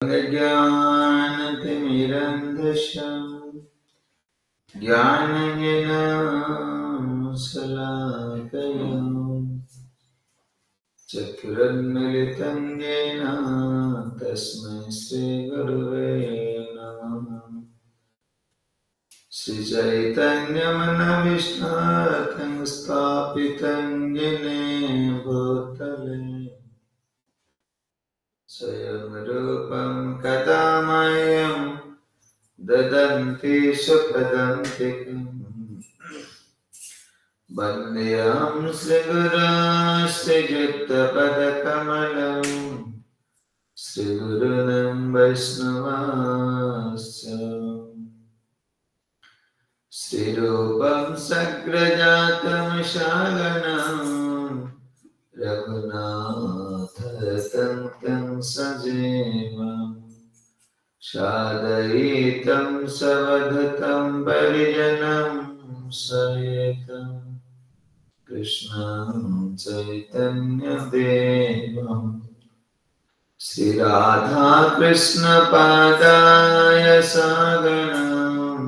ज्ञानतिमिरन्धश्यं ज्ञानञ्जनशलाकया चक्षुरुन्मीलितं येन तस्मै श्रीगुरवे नमः। श्रीचैतन्यमनविष्णुतं स्थापितं येन भूतले स्वयं रूपं कदा मह्यं ददन्ति सुखदन्तिकम् वन्देऽहं श्रीगुरुं श्रीयुक्तपदकमलं श्रीगुरुं वैष्णवांश्च श्रीरूपं सग्रजातं शागनं रघुनाथतं सजीवम् शादयितं सवधतं परिजनं सहितं कृष्णं चैतन्यदेवं श्रीराधा कृष्णपादाय सागरं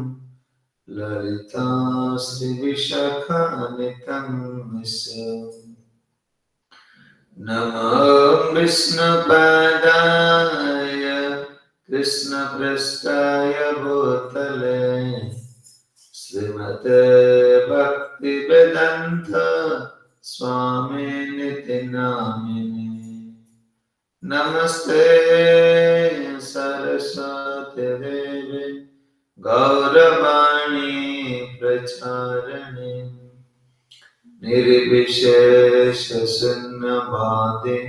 ललिता श्रीविशाखान्वितं नमो विष्णुपादाय कृष्णपृष्ठाय भूतले श्रीमते भक्तिवेदान्त स्वामिनिति नामिने नमस्ते सरस्वती देवी गौरवाणी प्रचारिणे निर्विशेष शून्यवादी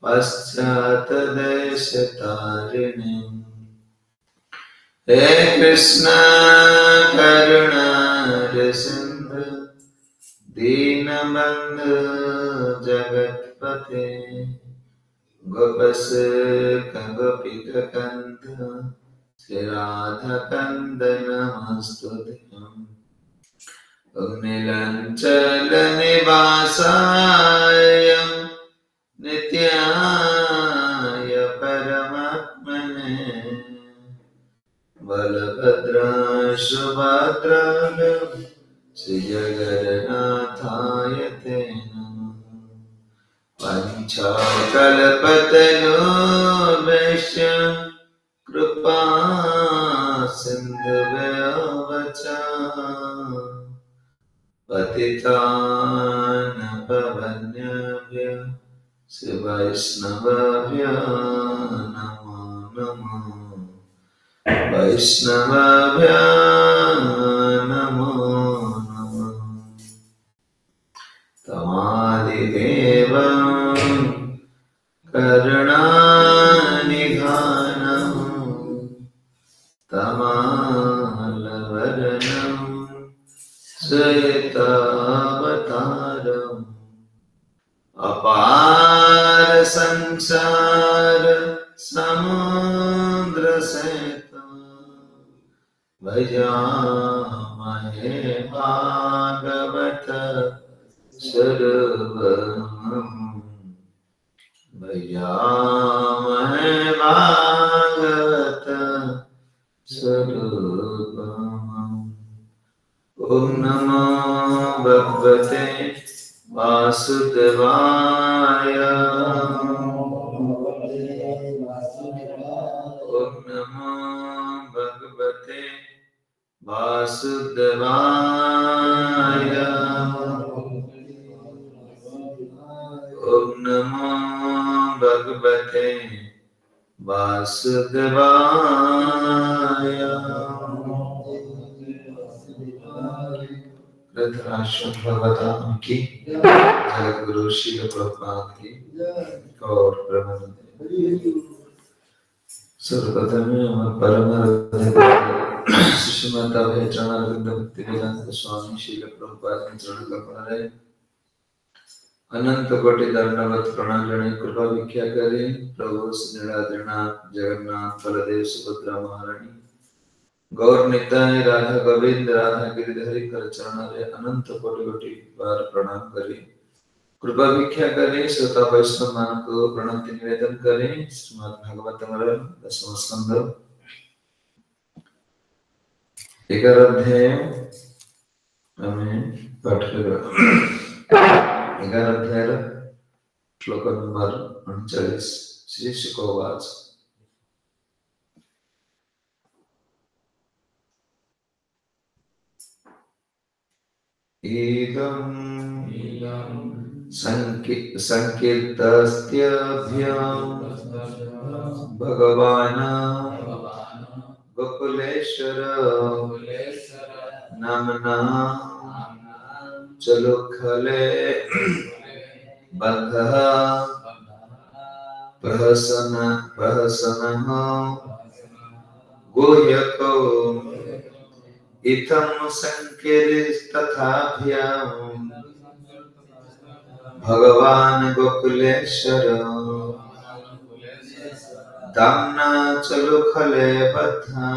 पश्चात्देशतारिणे हे कृष्ण करुणा सिंधु दीनबंधु जगत्पते गोपसेवक गोपिकान्त श्री राधाकान्त नमस्तुते नीलांचल निवासाय नित्याय परमात्मने बलभद्रा सुभद्राय श्रीजगन्नाथाय ते नमः। पंचाकल्पतरुभ्यश्च कृपा सिन्धुभ्यो पतितानां पावनेभ्यो वैष्णवेभ्यो नमो नमः। वैष्णवेभ्यो नमो नमः। तमादिदेवं करुणानिधानं तमालवदनं श्वेतावतारम् अपार संसार समुद्र सेतुं भजामहे भागवत स्वरूपम् भजामहे भागवत स्वरूपम्। ॐ नमो भगवते वासुदेवाय ॐ नमो भगवते वासुदेवाय ॐ नमो भगवते वासुदेवाय। धृतराष्ट्र भगवतां की जगद्गुरु श्रील प्रभुपाद की और ब्रह्मानंद सर्वप्रथम परम सुषमाता चरणारविंद भक्तिवेदांत स्वामी श्रील प्रभुपाद चरण कमल अनंत कोटि दंडवत प्रणाम जने कृपा भिक्षा करे प्रभु नीलाद्रिनाथ जगन्नाथ बलदेव सुभद्रा महारानी गौर निताय राधा गोविंद राधा गिरिधरी कर चरण रे अनंत कोटि कोटि बार प्रणाम करी कृपा भिक्षा करें श्रोता वैष्णव मान को प्रणति निवेदन करें। श्रीमद् भागवतम दशम स्कंद 11 अध्याय हमें पाठ करवा 11 अध्याय श्लोक नंबर 39 श्री शुकोवाच संकीर्तस्त्यभ्याम् भगवान् गोकुलेश्वर नामना चलुखले बद्धः प्रहसनः गुह्यको इत्थं संकीर्तस्त्थाभ्याम् भगवान् गोकुलेश्वर दाम्ना चलुखले बद्धा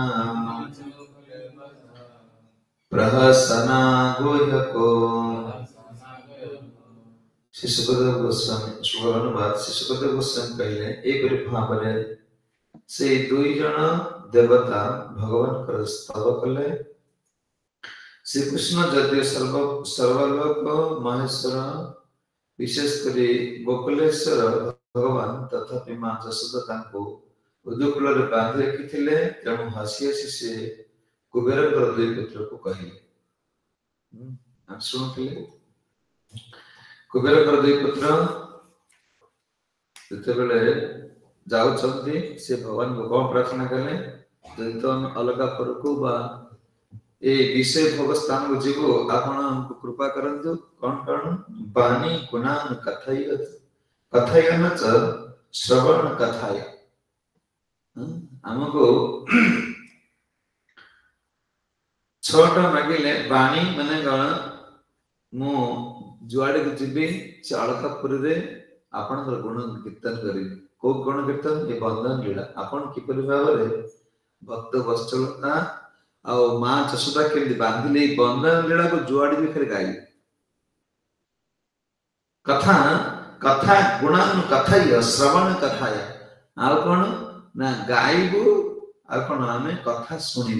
प्रहसना गुह्यको। श्री सुखदेव गोस्वामी श्लोक अनुवाद। श्री सुखदेव गोस्वामी कहले एपरि भावरे से दुई जन देवता भगवान स्तव कले। श्री कृष्ण जदि सर्वलोक महेश्वर विशेष करी गोकुलेश्वर भगवान तथापि मां जशोदा उदुकुल बांधि रखिथिले तेणु हसी हसी से कुबेर दुई पुत्र को कहले। शुणुथिले कुबेर दुई पुत्र जेतेबेले जाउछन्ति से भगवान को कौन प्रार्थना कले जदि तो हम अलगा परकु बा ए विषय भोग स्थान को जीवो आपण हमको कृपा करंतु कौन कौन वाणी गुणान कथयन च श्रवण कथाय हमको छोटा मागिले वाणी माने गण मु जुआडे को जीबी से अलकापुर रे आपण गुण कीर्तन करी को गुण कीर्तन ये बंधन लीला आपण किपरि भाबरे भक्त वत्सलता आ मां जशोदा के बांधिले बंधन लीला को जुआडे भी फिर गाई कथा कथा गुणान कथाय श्रवण कथाय आ कोन ना गाइबु आ कोन हमें कथा सुनी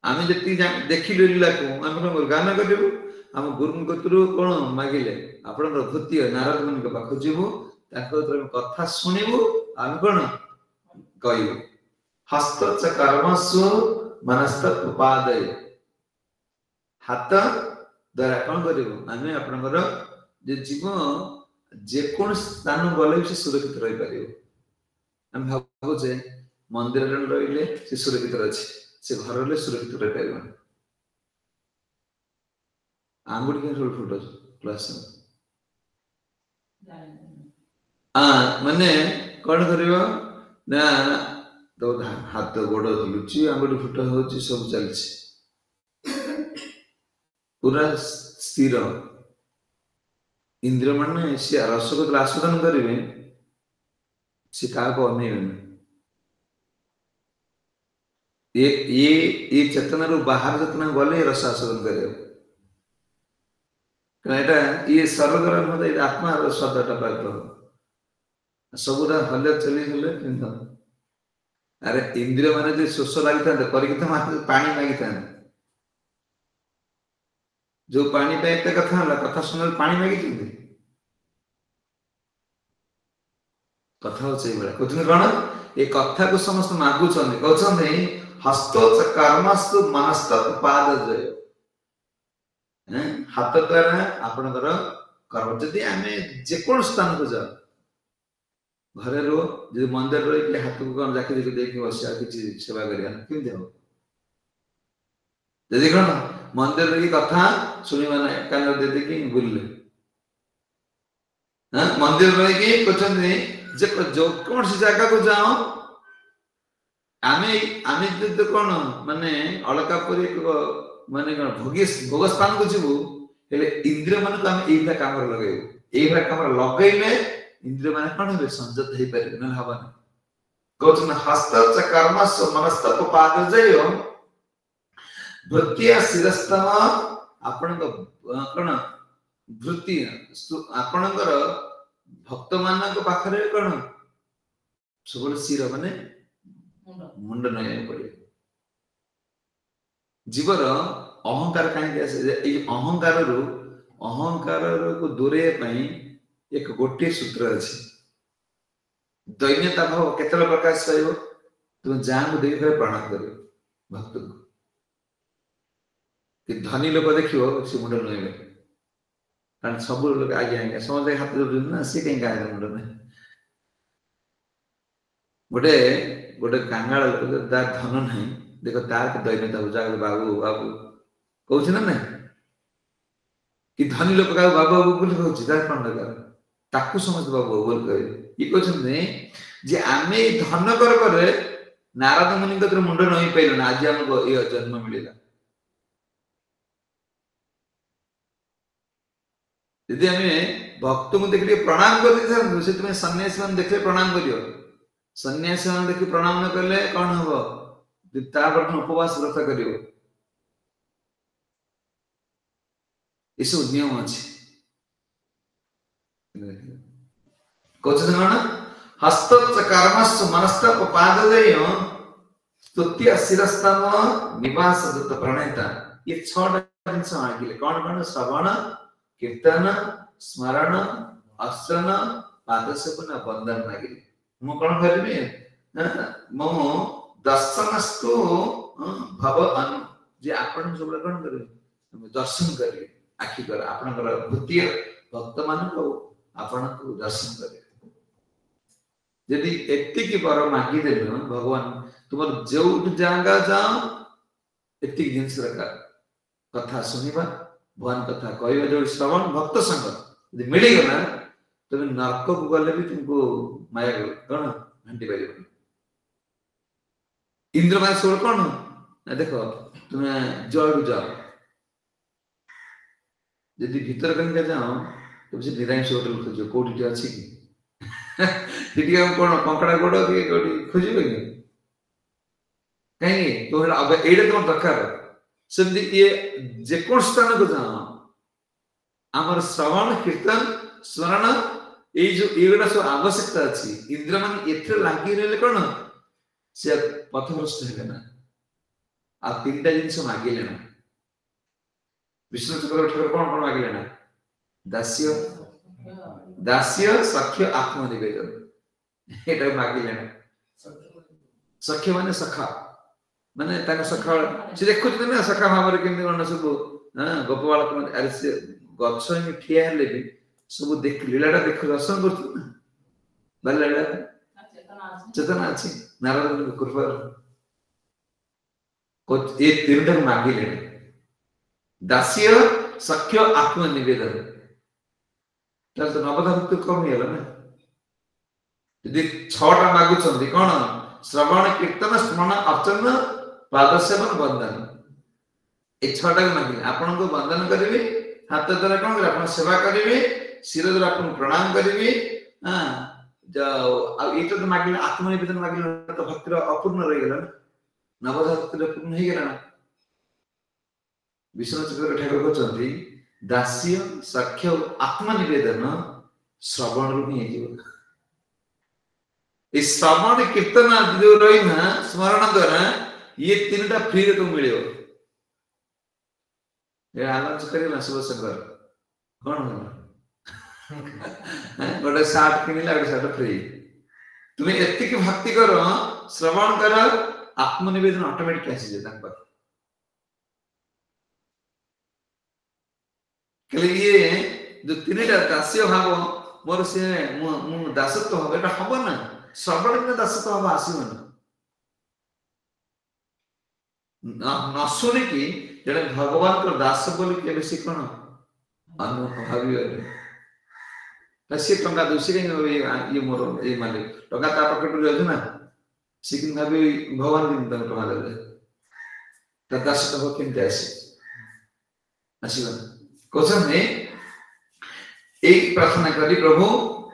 आमे जति देखिलु लीला को हम गान करिबु हम गुरु कतरु कोन मागिले आपण धोती नारद मुनि के पाखु जीवु ताको कथा सुनिबु हम कोन कहिबु हस्त च कर्मसु मनस्तत्व पादय हाथ द्वारा कौन करिबु आमे आपनकर जे जीवन जे कोन स्थान गले से सुरक्षित रहि परिबो। हम भाबो जे मंदिर रे रहिले से सुरक्षित अछि से घर रे सुरक्षित रहि परिबो। आंगुठी के रोल फोटो क्लास माने कोन करिबो ना तो हाथ गोड़ लुची आंगुठी फुटा होची सब चलछि पूरा स्थिर इंद्र माने से रस को आस्वादन करेंगे से का को अनेक ये चेतना रू बाहर चेतना गले रस आस्वादन करे कनेटा ये सर्वग्र मते आत्मा रो स्वादटा प्राप्त सबुरा हले चली हले किंतु अरे इंद्र माने जे शोष लागि था करिक त पानी मागी था जो पानी पे एक कथा हला कथा सुनल पानी मागी थी कथा हो से बड़ा कुछ कोन ए कथा को समस्त मागु छन कहछन हस्तो च कर्मस्तु मनस्तत् पाद जय हाथ द्वारा आपनकर कर्म जदी हमें जे कोन स्थान को जा घरे रो जे मंदिर रो के हाथ को कोन जाके देखि बसिया किछि सेवा करिया किन देहो जदी कोन मंदिर रे कथा सुनि माने कान दे दे कि बुलले मंदिर रे कि कोछन जे जो कोन से जगह को जाओ आमे तो कोन माने अलकापुरी को माने कोन भोग स्थान को जीवु हेले इंद्रिय मन को हम एइटा काम लगाइबो एइटा काम लगाइले इंद्रिय माने कोन हे संजत हे पारे न हवन कोछन हस्त च कर्मस मनस्तत्व पाद जयो भक्तिया शिरस्तम आपण कोन वृत्ति आपणकर भक्त मानक पाखरे कौन सब शिर माने मुंड नय पड़े जीवर अहंकार कहीं अहंकार को दूरे एक गोटे सूत्र अच्छी दैन्यता भाव केतल प्रकाश पाइब तुम जहाँ को देख प्रणाम कर भक्त को कि धनी लोक देखियो से मुंड नय कारण सब लोग आगे आगे समझ हाथ जोड़ ना सी कहीं गाय मुंड नय गोटे गोटे कांगाल लोक तार धन नहीं देख तार दैन्यता बुझा बाबू बाबू कहूँ ना ना कि धनी लोक का बाबू बाबू बोल कहूँ तार कौन दरकार ताकू समझ बाबू बोल कहे ये कहते जे आमे धन कर नारद मुनि को मुंड नई पाइल आज हमको ये जन्म मिलेगा यदि हमें भक्त को देख प्रणाम कर से सन्यासी मान देखे प्रणाम करियो सन्यासी मान देखि प्रणाम न करले कौन हम तापर उपवास व्रत करियो इस नियम अच्छी कौन हस्त कर्मस्व मनस्तप पाददय स्तुत्य शिरस्तम निवास दुत प्रणेता ये 6टा जिनस मागिले कौन कौन श्रवण कीर्तन स्मरण अर्चन पादसेवन वंदन मागिले मु कौन करबे मम दर्शनस्तु भव अनु जे आपण सब कौन करबे दर्शन करिवे आखि कर आपनकर भूतिय भक्त मान को आपण को दर्शन करिवे यदि एतिकी पर मागी देल भगवान तुम जो जगह जाओ एतिक जिनस रखा कथा सुनिबा भगवान कथा कहवा जो श्रवण भक्त संग यदि मिल गला तुम नरक को गले भी तुमको माया कौन घंटी पार इंद्र मान सब कौन देखो तुम्हें जड़ जाओ यदि भीतर कहीं जाओ तुम से निरांश होटल खोज कौटी अच्छी कि कौन कंकड़ा गोड़ कि खोजे कि कहीं तो ये तुम दरकार सेमती ये जेको स्थान को जाओ आमर श्रवण कीर्तन स्मरण ये सब आवश्यकता अच्छी इंद्र मान एथे लागी रहे कौन से पथभ्रष्ट है ना आ 3टा जिनस मागिले ना विष्णु चक्र ठाकुर कौन कौन मागिले ना दास्य दास्य सख्य आत्मनिवेदन एटा मागिले ना सख्य माने सखा माने ताका सखा से देखु ना सखा भाव केमि कोन सब गोपाल अरे से गछ में ठिया हेले भी सब देख लीलाटा देख दर्शन करथु ना बल्लाडा चेतना अछि नारायण कृपा को ये 3टा मागिले दास्य सख्य आत्मनिवेदन तल तो नवधा भक्त कम ही ना यदि 6टा मागु छथि कोन श्रवण कीर्तन स्मरण अर्चन पादसेवन वंदन ए 6टा मागिले आपन को वंदन करिवे हाथ द्वारा कोन करे आपन सेवा करिवे सिर द्वारा आपन प्रणाम करिवे हां जाओ अब एतो तो मागिले आत्मनिवेदन मागिले तो भक्तिर अपूर्ण रहि गेला नवधा भक्तिर पूर्ण ही गेला विष्णु चक्र ठाकुर कहते दास्य सख्य आत्मनिवेदन श्रवण रू ही इस श्रवण कीर्तन जो रही ना स्मरण द्वारा ये 3टा फ्री रे तुम मिले ये आलोच करे शिव शंकर कौन गोटे सार्ट किनिला गोटे सार्ट फ्री तुम्हें एतिक भक्ति कर श्रवण कर आत्मनिवेदन ऑटोमेटिक आसी जे तक ये जो 3टा दास्य भाव मोर से मु दासत्व भाव एटा हबो ना श्रवण में दासत्व भाव आसीबो ना न सुनि कि जड़े भगवान को दास बोली के बेसी कोन अनुभवी से टंका दोषी कहीं ये मोर ये मालिक टंका ता पॉकेट रे अछि ना सिकिन भाबी भगवान दिन तक टंका देले त दासत्व भाव केन जायसी आसीबो क्वेश्चन में एक प्रार्थना करी प्रभु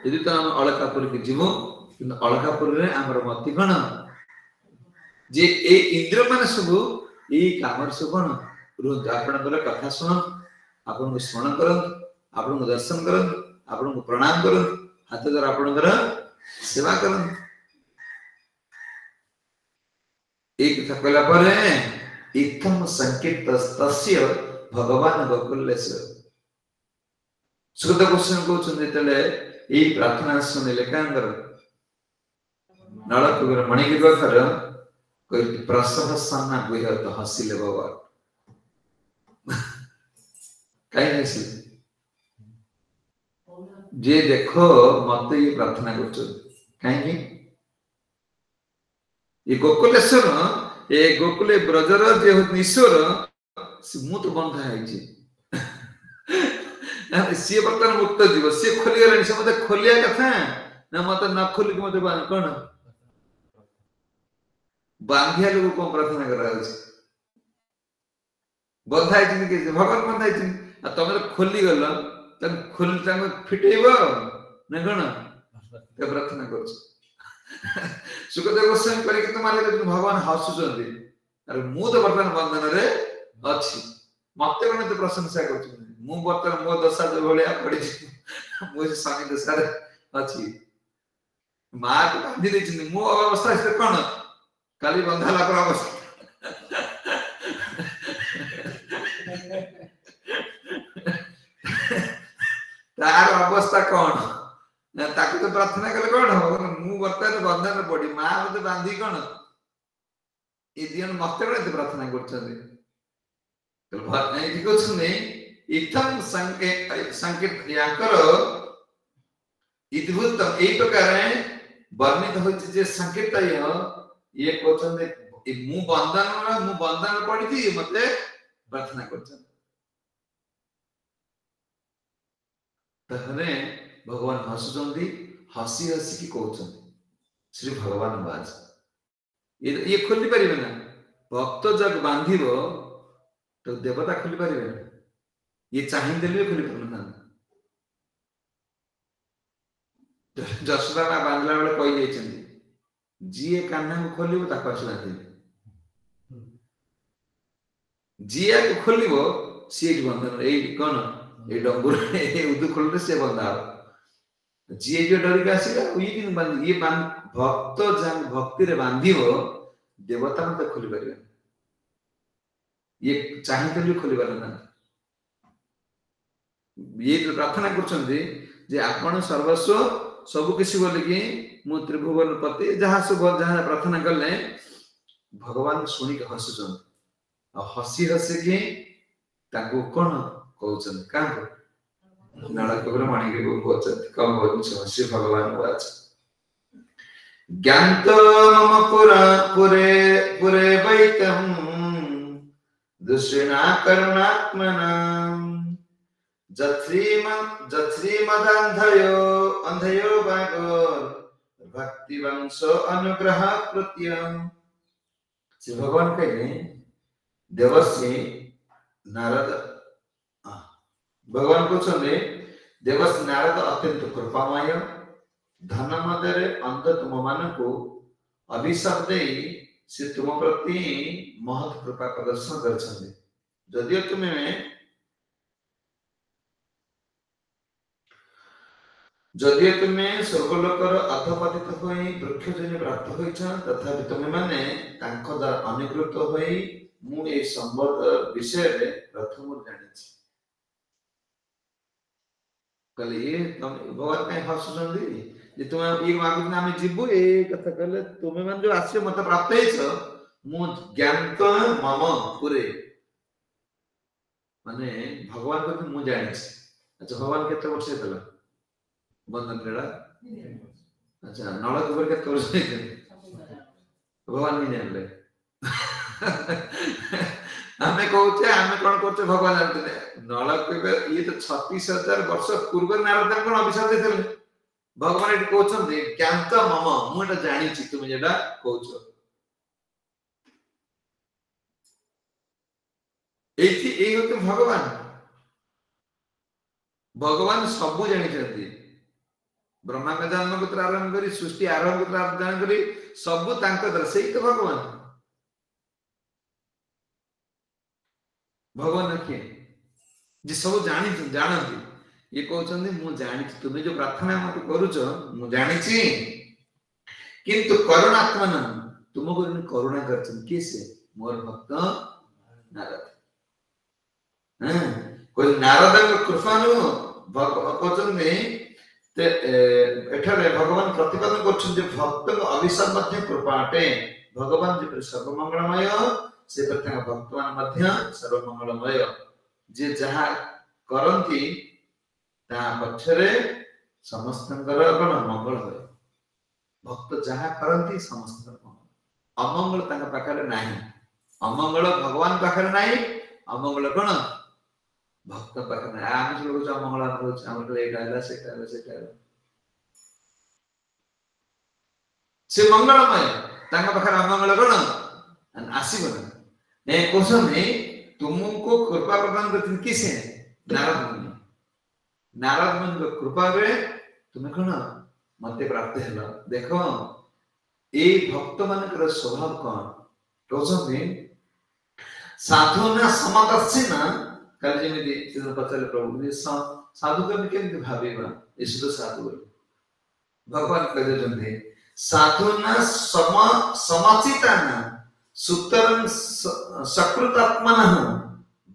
यदि तो हम अलकापुर के जीवो किंतु अलकापुर रे हमर मति कोन जे ए इंद्र माने सब ए कामर सब कोन रोज आपन कथा सुन आपन को स्मरण करन आपण को दर्शन करन आपण को प्रणाम करन हाथ द्वारा आपणकर सेवा करन एक कथा कहला पर इत्थम संकेत तस्य भगवान गोकुलेश्वर सुखदेव गोस्वामी कहउछन तले ए प्रार्थना सुनिले कांगर नळकुबर मणिगिर कर कोई प्रसव सन्ना गुह तो हसिले भगवान कहीं हसिले जे देखो मत ये प्रार्थना कर कहीं ये गोकुलेश्वर ए गोकुले ब्रजर जे ईश्वर मु तो बंधा है सी बर्तमान मुक्त जीव सी खोली गलानी से मते खोलिया कथा ना मते न खोली के मते कोन बांधिया लोग को प्रार्थना करा बंधा है कि भगवान बंधा है आ तमे खोली गल तन खोली तम फिटेइबो न कोन ते प्रार्थना कर सुखदेव गोस्वामी करे कि तुम्हारे भगवान हसुचंदी अरे मु तो बर्तमान बंधन रे अछि मते कोन ते प्रशंसा करछु मु बर्तमान मो दशा जो भलिया पड़ी मु से स्वामी दशा रे अछि मा तो बांधी देछि मु अवस्था से कोन काली बंधाला पर अवस्था तार अवस्था कोन ना ताकि तो प्रार्थना कले कोन हो मु बर्तमान बंधन पड़ी मा मते बांधी कोन ए दियन मते कोन प्रार्थना करछन तो बात नहीं ठीक होछने इथम संकेत याकर इद्भुतम ए प्रकार वर्णित होछि जे संकेत ये कहछन मु बंधन पड़ी थी मते प्रार्थना करछन तहने भगवान हसुचंदी हसी हसी की कहछन श्री भगवान बाज ये खोली परिबे ना भक्त जग बांधिबो तो देवता खोली परिबे ना ये चाहिए दिले खोली परना जसोदा बांधला बेले कहि जाइछन्ती जीए कान्हा को खोलिबो ताको आसला दे जीए को खोलिबो सीट बंधन ए कोन ए डंगुर ए उदु खोलले से बंधा जीए जो डरी आसीला उई दिन बांध ये भक्त जन भक्ति रे बांधिबो देवता मते खोली परिबे ये चाहिए दिले खोली परना ये प्रार्थना करछन्ती जे आपण सर्वस्व सब किसी बोले कि मु त्रिभुवन पति जहां सब जहां प्रार्थना करले भगवान सुनी के हसुचन आ हसी हसी के ताको कोन कहउचन का नळकबर माणिके को कहउचन कम कहउछ हसी भगवान वाच ज्ञानत मम पुरा पुरे पुरे वैतम दुष्णा करुणात्मना अंधयो बागोर भक्ति वंश अनुग्रह कृत्यम श्री भगवान कहले देवश्री नारद भगवान को छले देवश्री नारद अत्यंत कृपामय धन मदरे अंध तुम मान को अभिशाप दे से तुम प्रति महत् कृपा प्रदर्शन करछन्ते जदियो तुम्हें स्वर्गलोकर अधपतित होई वृक्षजन्य प्राप्त होइछ तथापि तुमे माने तांको द्वारा अनुग्रत होई मु ए संबंध विषय रे प्रथम जानिछि कले ये तुम भगवान कहीं हसुचंदी जे तुम ये मागु ना हम जिबु ए कथा कहले तुमे मान जो आसे मत प्राप्त होइछ मु ज्ञान तो मम पुरे माने भगवान को मु जानिछि अच्छा भगवान केते वर्ष हेतला बंधन रेड़ा अच्छा नळक ऊपर के तोर से भगवान नहीं जानले हमें कहउचे हमें कोन करते भगवान जानते नळक के ये तो 36000 वर्ष पूर्व नारद कोन अभिशाप देथले भगवान एट कहउछन जे ज्ञान तो मम मु एटा जानि छि तुम जेटा कहउछो एथि ए होते भगवान सब जानि छथि ब्रह्मा का जन्म को आरंभ करी सृष्टि आरंभ को जान करी सब तांको द्वारा सही तो भगवान भगवान के जे सब जानती ये कहउछन्दी मु जानि तुमे जो प्रार्थना मत करूछ मु जानि छी किंतु करुणात्मन तुमको करुणा करछन किसे मोर भक्त नारद कोई नारद कृपानु कहउछन्दी ते एठारे भगवान प्रतिपादन करछन जे भक्त अभिशाप मध्य कृपाटे भगवान जे सर्वमंगलमय से प्रत्येक भक्तमान मध्य सर्वमंगलमय जे जहा करंती ता पक्षरे समस्तंकर कोन मंगल होय भक्त जहा करंती समस्तंकर मंगल अमंगल ताका पाखरे नाही अमंगल भगवान पाखरे नाही अमंगल कोन भक्त पाखरे नाही आम लोग अमंगल होछ हमर एटा हला सेटा से मंगलमय ताका पाखरे अमंगल कोन आसीबो ने कोसने तुमको कृपा प्रदान करथिन किसे नारद मुनि नारद मुनि को कृपा रे तुमे कोन मते प्राप्त हेला देखो ए भक्त मानकर स्वभाव कोन कोसने साधुना समदर्शिना कल जेमिति तिन पचले प्रभु ने साधु के केमति भाबेबा ईश्वर साधु भगवान कहे जंदे साधुना समचिताना सुतरं सकृतात्मनः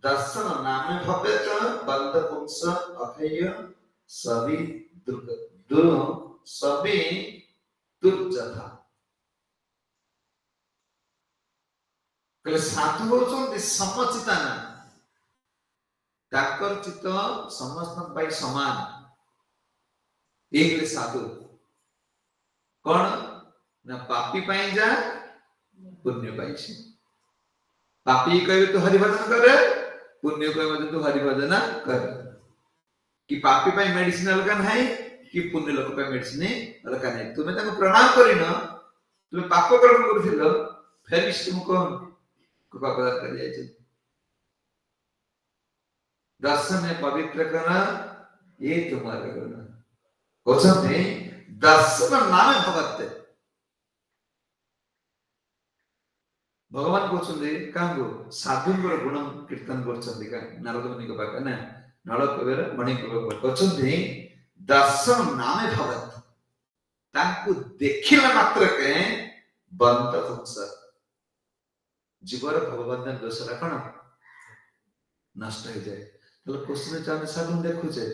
दर्शन नामे भवेत बंध पुंस अथय सभी दुर्जथा कले साधु होचों समचिताना ताकर चित्त समस्त पाई समान एक साधु कौन ना पापी पाई जा पुण्य पाइछे पापी कहे तो हरि भजन करे पुण्य कहे तो हरि भजन कर कि पापी पाई मेडिसिन अलगा नाही कि पुण्य लोक पाई मेडिसिन अलगा नाही तुमे ताको प्रणाम करिन तुमे पाप कर्म करथिलो फेर तुमको कृपा प्रदान कर जाय दर्शन में पवित्र करना ये तुम्हारा करना कोसम ने दर्शन नाम भगत भगवान कहते कांगो साधुंकर गुण कीर्तन करछन्ति का नारद मुनि को पाक ना नळ कबेर मणि को कहते दर्शन नाम भगत तांको देखिला मात्र के बंत पुंस जीवर भगवान दोषरा कोन नष्ट हो जाए तो क्वेश्चन चाहे साधु देखु छे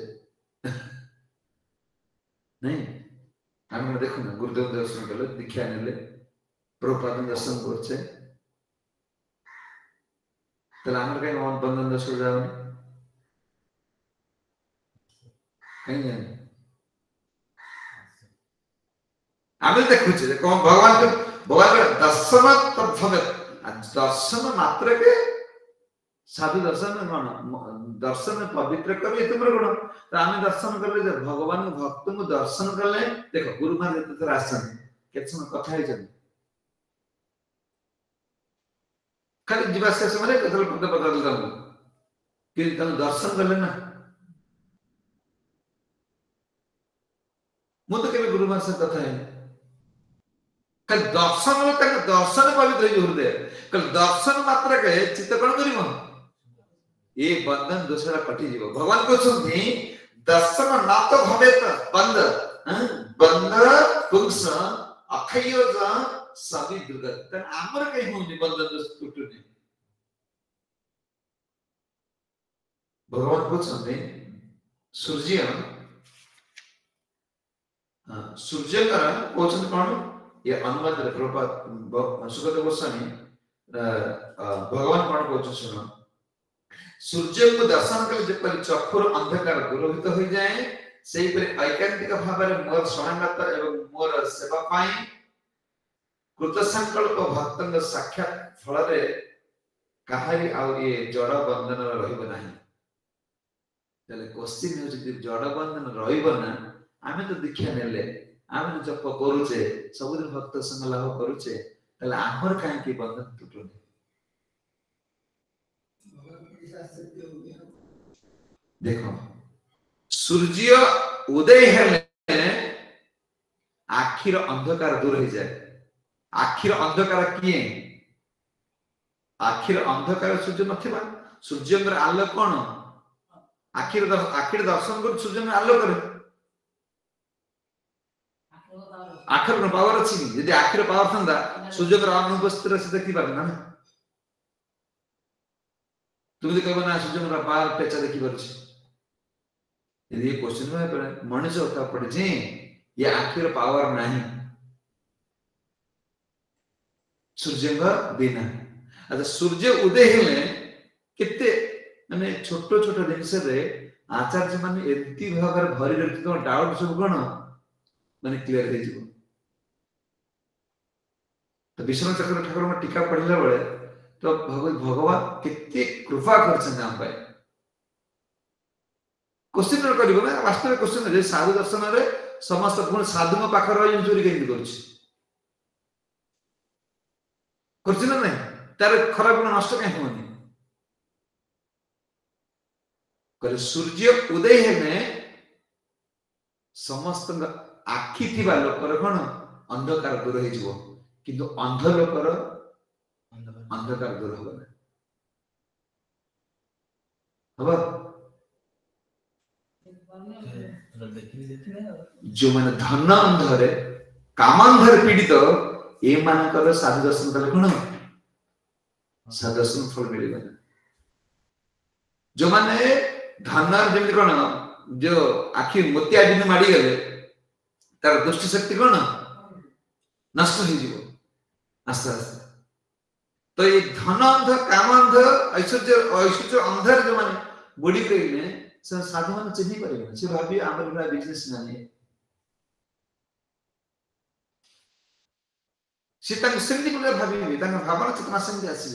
नहीं हम देखो ना गुरुदेव दर्शन कले दीक्षा नेले प्रभुपाद दर्शन करछे तला हमर कहीं मन बंधन दोष हो जाओ कहीं आमे देखु छे कोन भगवान दर्शन तत्भवत दर्शन मात्र के साधु दर्शन कौन दर्शन पवित्र करे तुमर गुण तो आमे दर्शन करले जे भगवान भक्त को दर्शन करले देखो गुरु मान जते थर आसन केत समय कथा है जन खाली जीवा से समय कतल पद बदल दम कि तन दर्शन करले ना मु तो केबे गुरु मान से कथा है कल दर्शन में तक दर्शन पवित्र हृदय कल दर्शन मात्र के चित्त कोन करिमो ये बंधन दूसरा कटी जीव भगवान को सुनती दर्शन ना तो भवेत बंध बंध पुंस अखयोज सभी दुर्गत तन आमर कहीं होनी बंधन दोष टूटने भगवान को सुनते सूर्य का कोचन कौन ये अनुवाद रे प्रभुपाद सुखदेव गोस्वामी भगवान कौन कोचन सुनो सूर्य को दर्शन कले जेपरि चक्षुर अंधकार दूरहित हो जाए सेही परि ऐकांतिक भाबरे मोर शरणागत एवं मोर सेवा पाई कृत संकल्प भक्तंग साक्षात फल रे काहारी आ ये जड़ बंधन रहिब नाही तले क्वेश्चन हो जे जड़ बंधन रहिब ना आमे तो दीक्षा नेले आमे जप करूचे सब दिन भक्त संग लाभ करूचे तले आमर काहे की बंधन टूटने देखो सूर्य उदय हेले आखिर अंधकार दूर हो जाए आखिर अंधकार किए आखिर अंधकार सूर्य नथिबा सूर्यंकर आलोक कोन आखिर दर्शन कर सूर्य में आलोक करे आखिर में पावर अच्छी नहीं यदि आखिर पावर था सूर्य का अनुपस्थित से देखी पारे ना तुम कहब ना सूर्य का पावर पेचा देखी पारे यदि ये क्वेश्चन में मनुष्य होता पड़े जे ये आखिर पावर नहीं सूर्य का बिना अच्छा सूर्य उदय हेले कितने माने छोटो छोटो जिनस रे आचार्य माने एति भागर भरी रखि तो डाउट सब कोन माने क्लियर हे जिवो तो विष्णु चक्र ठाकुर में टीका पढ़िला बेले तो भगवान कितने कृपा करछन हम पाए क्वेश्चन करिबो ना वास्तव क्वेश्चन रे साधु दर्शन रे समस्त गुण साधु में पाखर रही चोरी केंति करछि करछि ना नहीं तार खराब गुण नष्ट काहे होनी करे सूर्य उदय हेने समस्त आखि थिबा लोकर कोन अंधकार दूर हे जिवो किंतु अंध लोकर अंधकार दूर होबा हबा जो माने धन अंधरे कामांधर पीड़ित ए मानकर साधु दर्शन कले कोन साधु दर्शन फल मिलेगा जो माने धन जेमि कोन जो आखि मोतिया दिन माडी गले तार दुष्ट शक्ति कोन नष्ट हो जीवो आस्ते आस्ते तो ये धन अंध काम अंध ऐश्वर्य अंधर जो माने बुढ़ी कइले से साधु मान चिन्हि परिबे से भाबी हमर बिना बिजनेस नाही सीता सेमती को भाबी तांग भावना चेतना सेमती आसी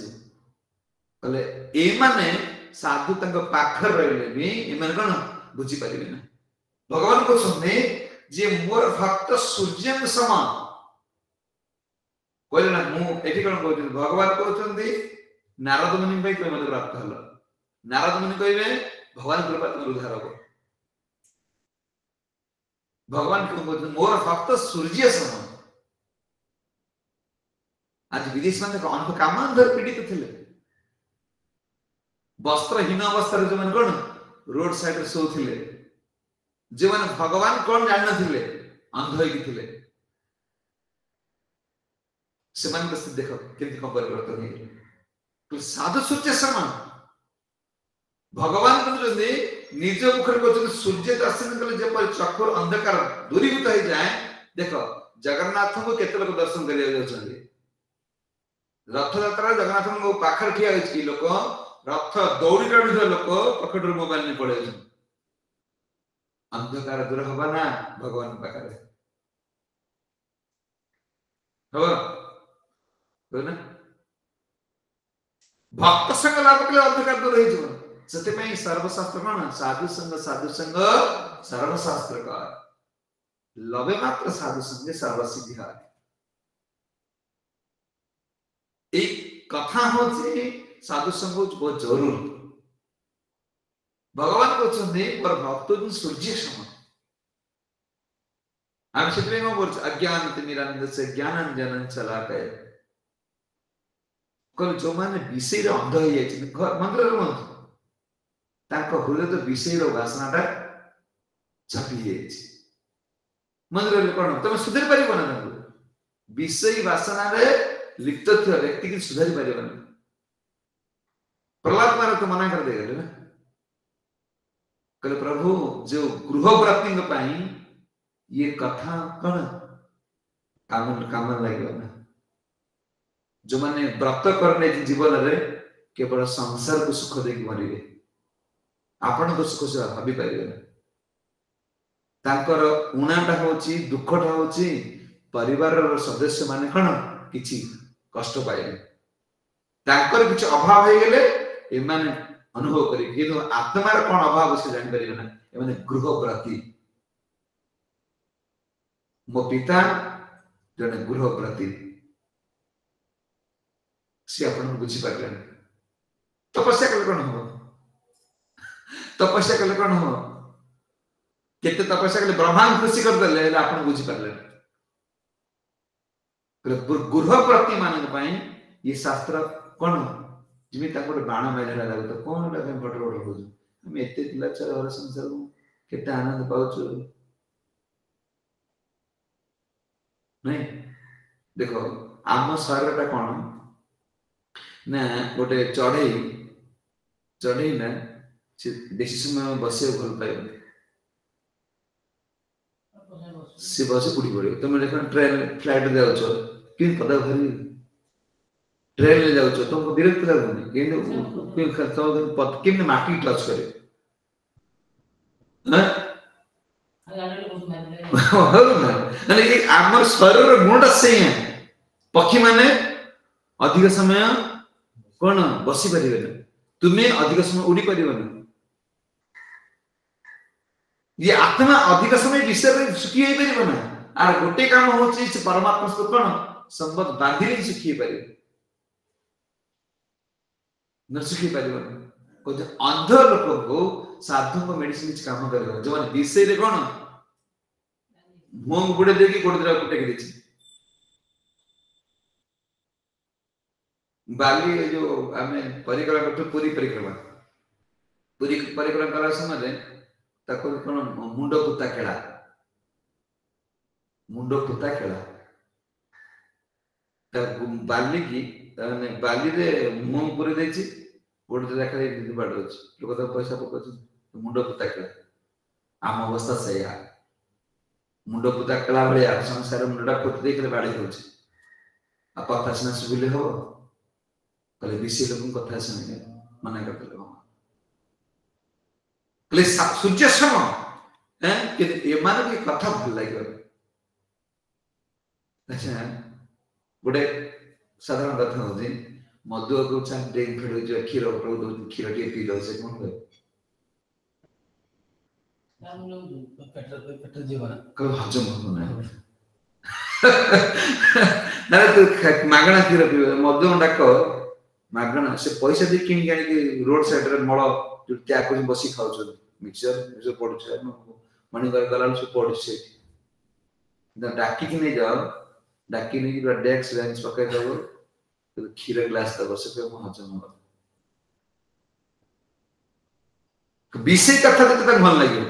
कले ए माने साधु तंग पाखर रहले भी ए माने कोन बुझी परिबे ना भगवान को सुनने जे मोर भक्त सूर्य समान कोइ ना मु एठी कोन कहथि भगवान कहथि नारद मुनि भाई कोइ मते प्राप्त हलो नारद मुनि कहबे भगवान कृपा तुम उद्धार हो भगवान को कहथि मोर भक्त सूर्य समान आज विदेश में अनेक कामांधर पीड़ित थिले वस्त्रहीन अवस्था जो मन कोन रोड साइड रे सो थिले जे मन भगवान कोन जान नथिले अंध होई थिले से मन बस देखो केति को परिवर्तन हे तो साधु सूर्य समान भगवान कहते निज मुखर कहते सूर्य दर्शन कले जे पर चक्र अंधकार दूरीभूत हो जाए देखो जगन्नाथ को केते लोक दर्शन करिया जाउछन्ती रथ यात्रा जगन्नाथ को पाखर ठिया होछि लोक रथ दौड़ी टाणुवा लोक पकड़ मोबाइल ने पड़े अंधकार दूर होबा ना भगवान पाखरे हो ना भक्त संग लाभ के अंधकार दूर हो जिवो सत्य में सर्वशास्त्र कोन साधु संग सर्वशास्त्र का लवे मात्र साधु संग सर्वसिद्धि है एक कथा होछि साधु संग बहुत जरूर भगवान को चंदे पर भक्त सूर्य समान हम क्षेत्र में बोल अज्ञान तिमिरानंद से ज्ञानांजन चला गए कल जो माने विषय रे अंध होई जाय घर मंदिर रे मंत्र ताको हृदय तो विषय रो वासनाटा छपी जाय मंदिर रे कोन तमे सुधरि परिबो ना विषय वासना रे लिप्त थियो व्यक्ति की सुधरि परिबो ना प्रहलाद मारे तो मना कर देले ना कल प्रभु जो गृह प्राप्ति के पाई ये कथा कोन काम लागो ना जो माने व्रत करने जीवन रे केवल संसार को सुख देकी मरिबे आपण को सुख से भाबी पाइबे ना तांकर उणाटा होची दुखटा होची परिवार रो सदस्य माने कोन किछि कष्ट पाइबे तांकर किछ अभाव हे गेले ए माने अनुभव करी किनु आत्मा रो कोन अभाव से जानि परिबे ना ए माने गृह प्रति मो पिता जने गृह प्रति से अपन बुझी पारले तपस्या कले कोन हो तपस्या कले कोन हो केते तपस्या कले ब्रह्मा खुशी कर देले अपन बुझी पारले गृह प्रति मान पई ये शास्त्र कोन जिमि ताको बाण माइला लागो तो कोन लगे बटर हो आम एत पिला छुआ घर संसार केते आनंद पाउछु नहीं देखो आम शरीर कौन ना गोटे चढ़ई ना बेसी समय बस भल पाए सी बस बुड़ी पड़े तुम देख ट्रेन फ्लाइट जाऊच कि पदा भरी ट्रेन ले जाऊच तुमको विरक्त लगुनि कि माटी टच करे आम शरीर गुणटा से पक्षी माने अधिक समय कौन बसी पारे तुम्हें अधिक समय उड़ी पार ये आत्मा अधिक समय विषय सुखी हो पार ना आर गोटे काम हो परमात्मा सहित कौन संबंध बांधिले सुखी पारे न सुखी पार अंध लोक को साधु को मेडिसिन काम कर जो विषय कौन मुंह गुड़े देगी गोटे टेक दी बाली जो आम परिक्रमा कर पूरी परिक्रमा करा समय कौन मुंड पुता खेला बाली की बाली रे मुंह पूरी देछि गोटे देखा दीदी बाड़ लोक तो पैसा पकाउछ मुंड पुता खेला आम अवस्था से मुंड पुता खेला भाया संसार मुंडा पुत देख बाड़ी हो कथा सीना शुभिले हम कहले विषय लोक कथा शुणे मना करते सूर्य सम एमान कथा भल लगे अच्छा गोटे साधारण कथा हूँ मधु को डेंग फेड़ क्षीर क्षीर टे पी लो से कौन कहे हजम होना ना तू मागणा क्षीर पी मधु डाक मागणा से पैसा दे किन रोड साइड रे मल जो त्याग बसी खाऊ मिक्सर पड़े मणिगर गला सब पड़े डाकी नहीं जाओ डाकी नहीं डेस्क बेंच पकड़ दब क्षीर ग्लास दब से हजम हो विषय कथा तो भल लगे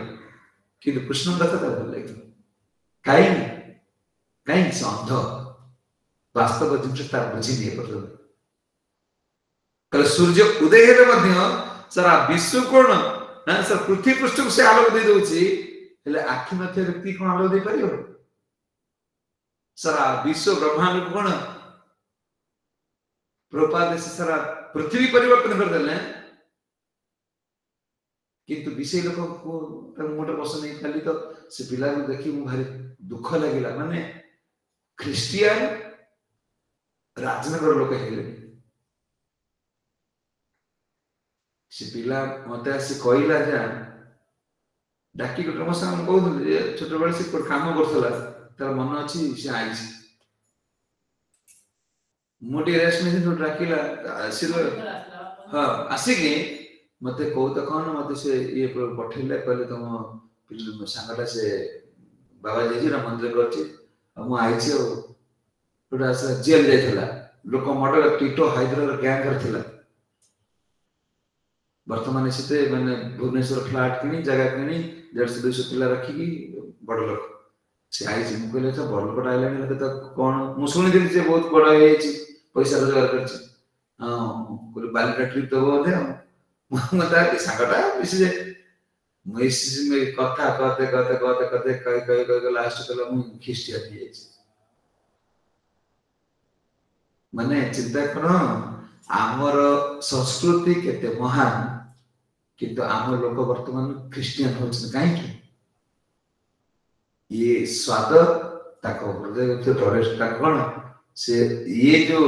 कि कृष्ण कथा भल लगे कहीं कहीं से अंध वास्तव जिन बुझी नहीं पर सूर्य उदय हेले सारा विश्व कौन ना सर पृथ्वी पृष्ठ को से आलोक दे दोची हेले आखि नथे व्यक्ति कोन आलोक दे परियो सारा विश्व ब्रह्मांड को कौन प्रपात से सारा पृथ्वी परिवर्तन कर देले किंतु विषय लोक को मोटे पसंद नहीं खाली तो से पिला को देखि मु भारी दुख लागिला माने क्रिश्चियन राजनगर लोक हेले से पिला मत आसी कहला जा डाकी को प्रमोशन हम कहू छोट बड़े से काम करथला तार मन अछि से आइछ मोटी रेस्ट में तो डाकिला आसिल हां आसी के मते कहू त कोन मते से ये पठेले कहले तुम सांगटा से बाबा जी रा मंदिर करछि हम आइछ थोड़ा सा जेल जाइथला लोक मर्डर टीटो हाइड्रोर गैंग करथिला वर्तमान से मैंने भुवनेश्वर फ्लैट किनी जगह किनी 150-200 पिला रखी बड़ लोक से आई कहले तो बड़ लोक आइलानी तो कौन मुझे शुणी दिल्ली से बहुत बड़ा है पैसा रोजगार कर बालिका ट्रिप दब बोधे मत सांगटा मिसी में कथा कहते कहते कहते कहते कही कही कही लास्ट कहला मुझे ख्रीस्टियन हो माने चिंता करो आमर संस्कृति केते महान किंतु आम लोक वर्तमान ख्रीस्टियन हो कहीं ये स्वाद ताको हृदय टरेस्ट कौन से ये जो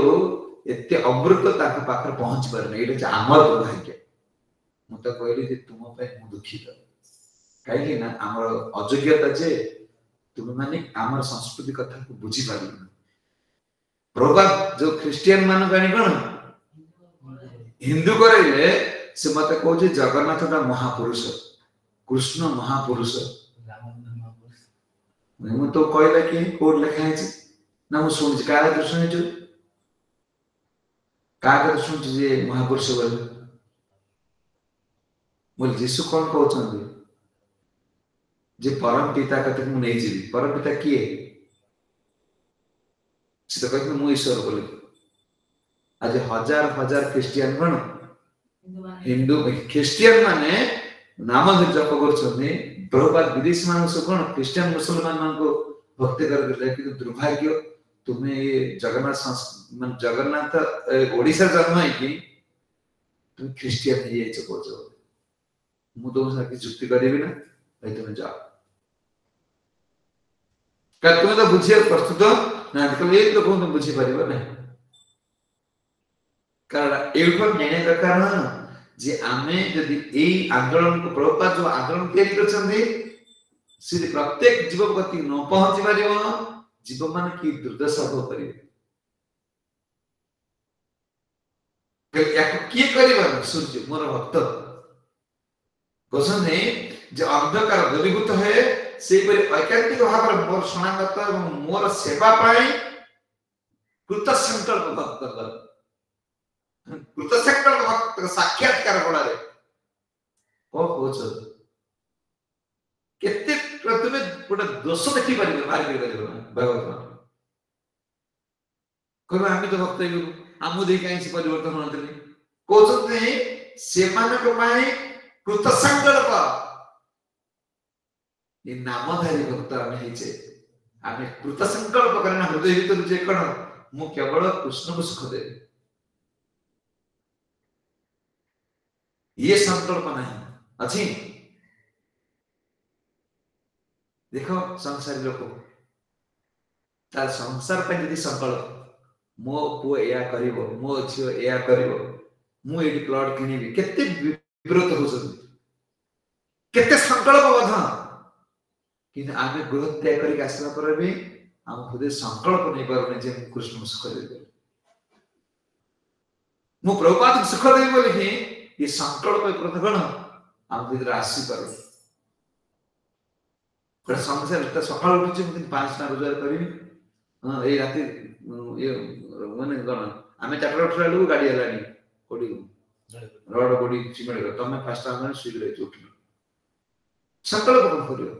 एते अमृत ताको पाखर पहुंच पारने एटा आमर दुर्भाग्य मत कहली जे तुम पे मु दुखित कहीं ना आमर अयोग्यता जे तुम माने आमर संस्कृति कथा को बुझी पारि प्रभाव जो क्रिश्चियन मान गानी कौन हिंदू करे से मत कहू जगन्नाथ महापुरुष कृष्ण महापुरुष मु तो कहला कि कोड लिखा है ना मु सुन का सुन का सुन जे महापुरुष बोल बोल जीसु कौन कहउछन जे परम पिता कते मु नै जीवी परम पिता किए से तो कहते मु ईश्वर बोले आज हजार हजार क्रिश्चियन कौन हिंदू क्रिश्चियन माने नाम जप करछने प्रभुपाद विदेश मान से कौन क्रिश्चियन मुसलमान मान को भक्ति कर देले कि दुर्भाग्य तुम्हें ये जगन्नाथ जगन्नाथ ओडिसा जन्म है कि तुम क्रिश्चियन है ये चकोचो मु तो साथ जुक्ति करेबी ना भाई तुम जाओ का तुम तो बुझिया प्रस्तुत ना तो ये तो कोन बुझी परिबो ना कारण एल्फर नेने का कारण जे आमे यदि ए आंदोलन को प्रभुपाद जो आंदोलन तैयारी करछन्ती से प्रत्येक जीव गति न पहुंची परिबो जीव मान की दुर्दशा हो परिबे किए करिबा सूर्य मोर भक्त कहने जो अंधकार दूरीभूत है से ऐकांतिक भाव मोर शरणागत और मोर सेवा पाई कृत संकल्प भक्त कृत संकल्प भक्त साक्षात्कार पड़ारे ओ कोच केते तुमे गोटे दोष देखि परिबे मार परिबे भगवान कहबा हम तो भक्त हे आमु दे काई से परिवर्तन होनतले कोचते से मानक पाई कृत संकल्प ये नामधारी भक्त आमे हिचे आमे कृत संकल्प करना हृदय भीतर जे कण मु केवल कृष्ण को सुख दे ये संकल्प नहीं अछि देखो संसारी लोक तार संसार पे यदि संकल्प मो पु एया करिवो मो छियो एया करिवो मु एडी प्लॉट किनिबी केते विरोध होसन केते संकल्प बधा कि आमे गृह त्याग करी आसला पर भी हम खुद संकल्प नहीं परने जे कृष्ण सुख दे मु प्रभुपाद सुख दे बोली कि ये संकल्प प्रतिगण हम भीतर आसी पर पर संसार त सकाळ उठी दिन 5 टा रोजगार करी हां ए राती ये माने गण आमे चाटर उठलालु गाडी हलानी कोडी रोड कोडी सिमेंट तमे 5 टा माने शीघ्र उठलो संकल्प करियो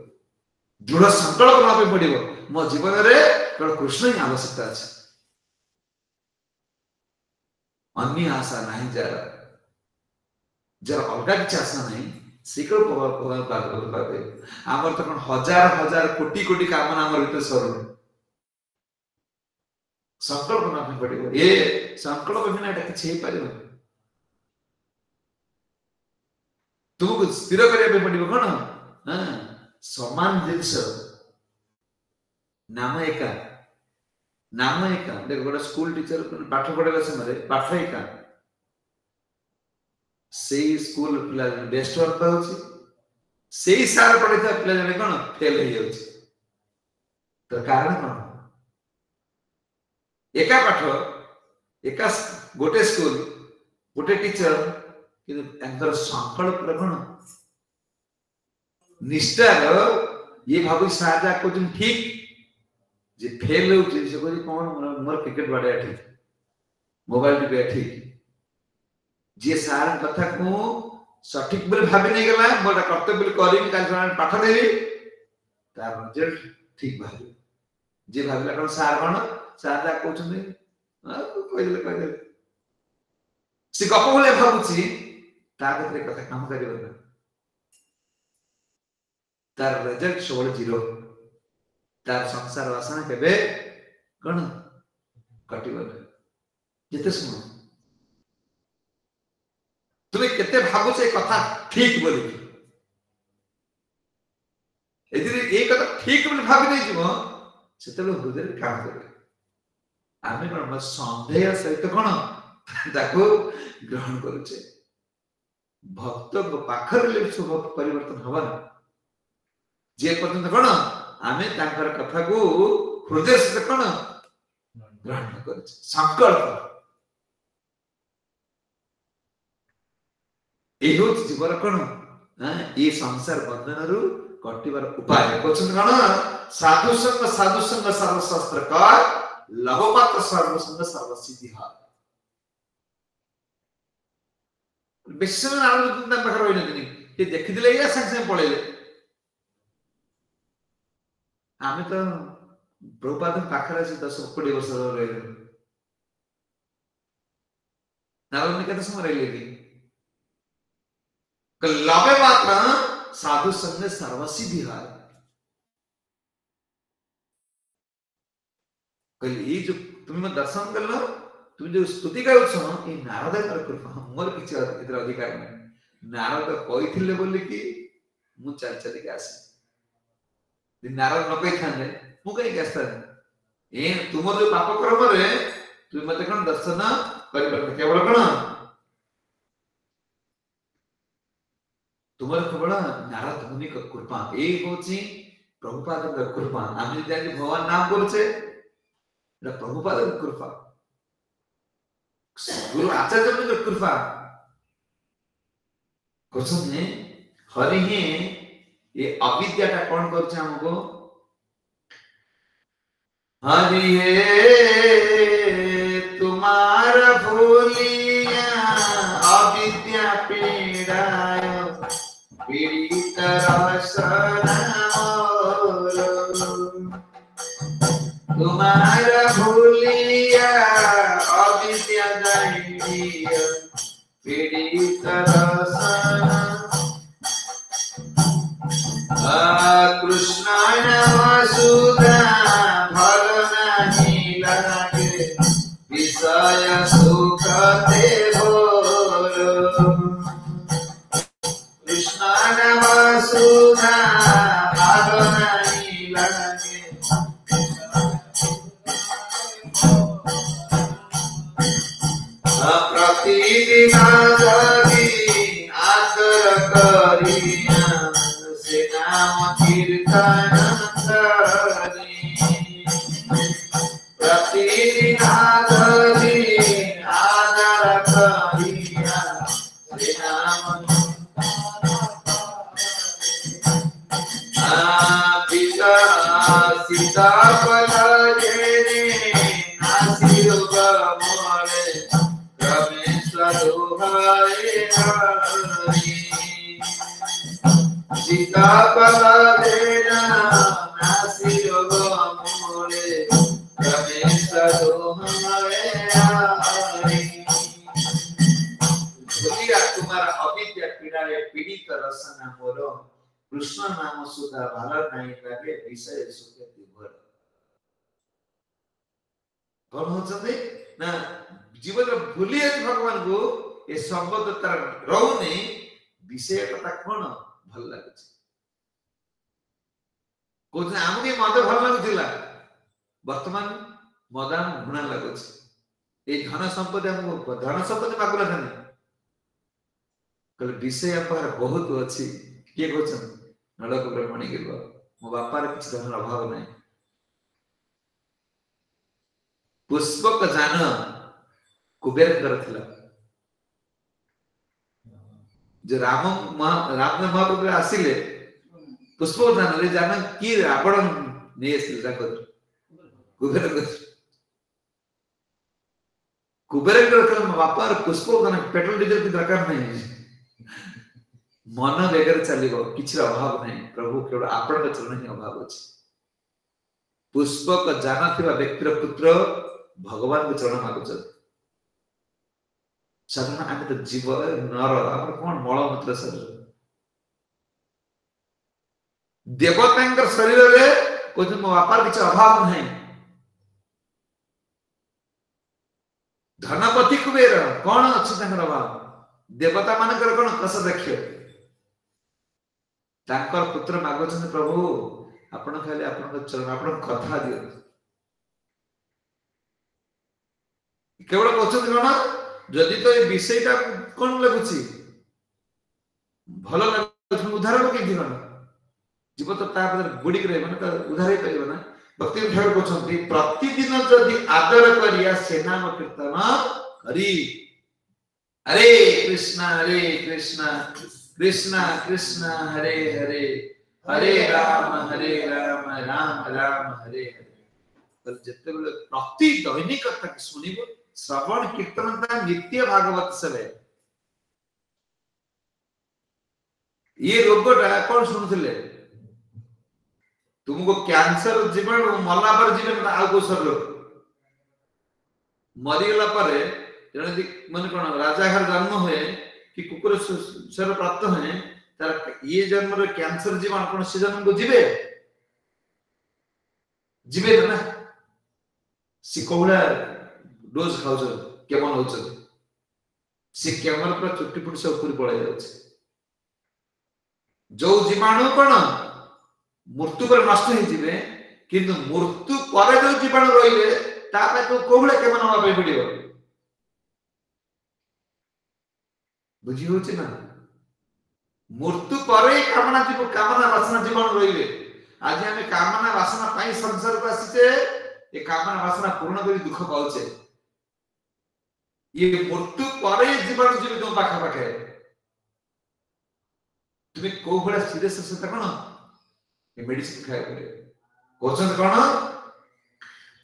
दृढ़ संकल्प भावे पड़िबो मो जीवन रे केवल कृष्ण ही आवश्यकता अछि अन्य आशा नहीं जरा अलगा किछ आशा नहीं सीकर पवर पावे आमर तो हजार हजार कोटि कोटि कामना आमर भीतर सरुन संकल्प ना पड़िबो ए संकल्प बिना एटा किछ हे पारिबो तुमको स्थिर करिया पड़िबो कोन हां समान जिंस नाम एका देख गोटे स्कूल टीचर पाठ पढ़ाइला समय पाठ एका से स्कूल पिला बेस्ट वर्क होछि से सार पढ़ैता पिला जने कोन फेल हो जाउछि तो कारण कोन एका पाठ एका गोटे स्कूल गोटे टीचर किंतु अंतर संकल्प कोन निष्ठा ये भाबु साजा को तुम ठीक जे फेल हो से कोई कौन मोर क्रिकेट बाड़े ठीक मोबाइल टीपे ठीक जे सार कथा को सठिक बोले भाबी नहीं गला मोर कर्तव्य करी काल पाठ देबी तार रिजल्ट ठीक भाबी जे भाबला कोन सार जा कहउछन कहले से गप बोले भाबुची ता भीतर कथा काम करियो ना तार रिजल्ट सोल 0 तार संसार वासना केबे कोन कटिबो जेते सुनो तुमे केते भाबो से कथा ठीक बोली एदिरे ए कथा ठीक बोली भाबी नै जीवो सेतलो हृदय काम करे आमे कोन संदेह सहित कोन ताको ग्रहण करूचे भक्त को पाखर ले शुभ परिवर्तन हवन जे पर्यंत कोन आमे तांकर कथा को हृदय से कोन ग्रहण करूचे संकल्प एहो जीवन कोन ये संसार बंधन रु कटिबार उपाय कोछन कोन साधु संग सर्व शास्त्र का लभमात्र सर्व संग सर्व सिद्धि हा विश्व आनंद बखर होइने ये देखिदिले या संग पळेले आमे तो प्रभुपाद पाखरे से 10-20 वर्ष रहिले नारद ने कते समय रहिले की लवे मात्र साधु संग सर्वसिद्धि है कल ये जो तुम दर्शन कर लो तुम जो स्तुति गाउछ ये नारद कर कृपा मोर किछ इधर अधिकार नहीं नारद कहिथिले बोली कि मु चल चल के आसे नारद न कहि थाने मु कहि गस्ता ए तुम जो पाप कर्म रे तुम मते कोन दर्शन करि पर केवल कोन तुम्हारे केवल नारद मुनि का कृपा ए होची प्रभुपाद का कृपा आमी जानि भगवान नाम बोलछे ना प्रभुपाद का कृपा गुरु आचार्य का कृपा कसम ने हरि ही ये अविद्या का कौन करछे हमको हरि हे तुम्हारा भूलिया अविद्या पीड़ाय पीड़ित रसना तुम्हारा भूलिया अविद्या दैन्य पीड़ित रसना कृष्ण वसुधा भल नहीं लागे विषय सुख ते भोलो कृष्ण वसुधा भल नहीं लागे प्रतिदिन जदि आदर करिया से नाम कीर्तन करी प्रतिदिन जदि आदर करिया से नाम पिता सीता पल जेने नासी रोग मोरे सीता पला देना नासी रोग मोरे रमेश दो हमारे भूलिया तुम्हारा अविद्या पीड़ाए पीड़ित रसना मोरो कृष्ण नाम सुधा भाल नहीं लागे विषय सुख विभोर कौन होचंदे ना जीवन भूली भगवान को ये संबंध तार रहउनी विषय कथा कोन भल लागे कोन आमके मद भल लागुथिला वर्तमान मदान घुणा लागो ए धन संपत्ति हमको धन संपत्ति मागुला थाने कल विषय पर बहुत अछि के कोचन नडक ब्रह्मणी के मो बापार किछ धन अभाव नहीं पुष्पक जान कुबेर करथिला जे राम महाप्रभु आसिले पुष्पक जान रे जान की रावण ने आसिल जाको कुबेर कर बापार पुष्पक जान पेट्रोल डीजल की दरकार नहीं मन बेगर चलिगो किछ अभाव नहीं प्रभु केवल आपण के चरण ही अभाव अछि पुष्पक जान थिबा व्यक्तिर पुत्र भगवान के चरण मागुछ साधारण आमे तो जीव नर आपण कोन मलमूत्र शरीर देवतांकर शरीर रे कोन मो व्यापार किछ अभाव नहीं धनपति कुबेर कोन अछि तंकर अभाव देवता मानकर कोन कस देखियो तांकर पुत्र मागुछन प्रभु आपण खाली आपण चरण आपण कथा दियो केवल कहछन कोन जदि तो ये विषयटा कोन लागुछि भलो लागुछि उदाहरण के दिनो जीव तो ता पर गुडी करे माने तो उदाहरण परिबो ना भक्ति ठाकुर कहछन्ती प्रतिदिन जदि आदर करिया से नाम कीर्तन करी हरे कृष्ण कृष्ण कृष्ण हरे हरे हरे राम राम राम हरे हरे तो जते बेले प्रति दैनिक तक सुनिबो श्रवण कीर्तन ता नित्य भागवत सेवे ये रोगटा कौन शुणुले तुमको कैंसर जीवाणु मरला पर जीवन आउ को सर मरीगला पर मन कौन राजा घर जन्म हुए कि कुकुर सर प्राप्त हुए तार ये जन्म रे कैंसर जीवाणु कौन से जन्म को जीवे जीवे ना सी कोला डोज खाउछ केमन होछ सी केमन पर चुट्टी पुट से ऊपर पड़े जाउछ जो जीवाणु कौन मृत्यु पर नष्ट हो जीवे किंतु मृत्यु पर जो जीवाणु रहिबे तापे तो कोहले केमन होबा पे पड़ियो बुझी होछ ना मृत्यु पर कामना वासना जीवाणु रहिबे आज हमें कामना वासना पाई संसार को आसीचे ये कामना वासना पूर्ण करी दुख पाउचे ये मृत्यु पर जीवाणु जीवे तो पाखा पाखे तुम्हें को भला सीरियस सता कोन ये मेडिसिन खाय करे कोचन कोन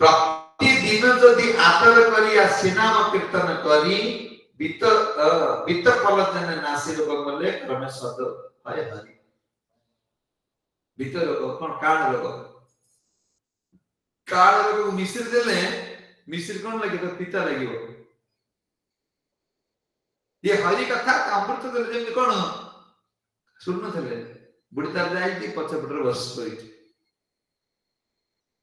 प्रतिदिन जदि आदर करिया सिनाम कीर्तन करी बीत फलजन नासी रोग मले क्रमे सद हय हरि बीत रोग कोन काल रोग मिश्र देले मिश्र कोन लगे तो पिता लागियो ये हरि कथा अमृत देले जेम कोन सुन थे बुढ़ी तार जाई पछपटर बस पड़ी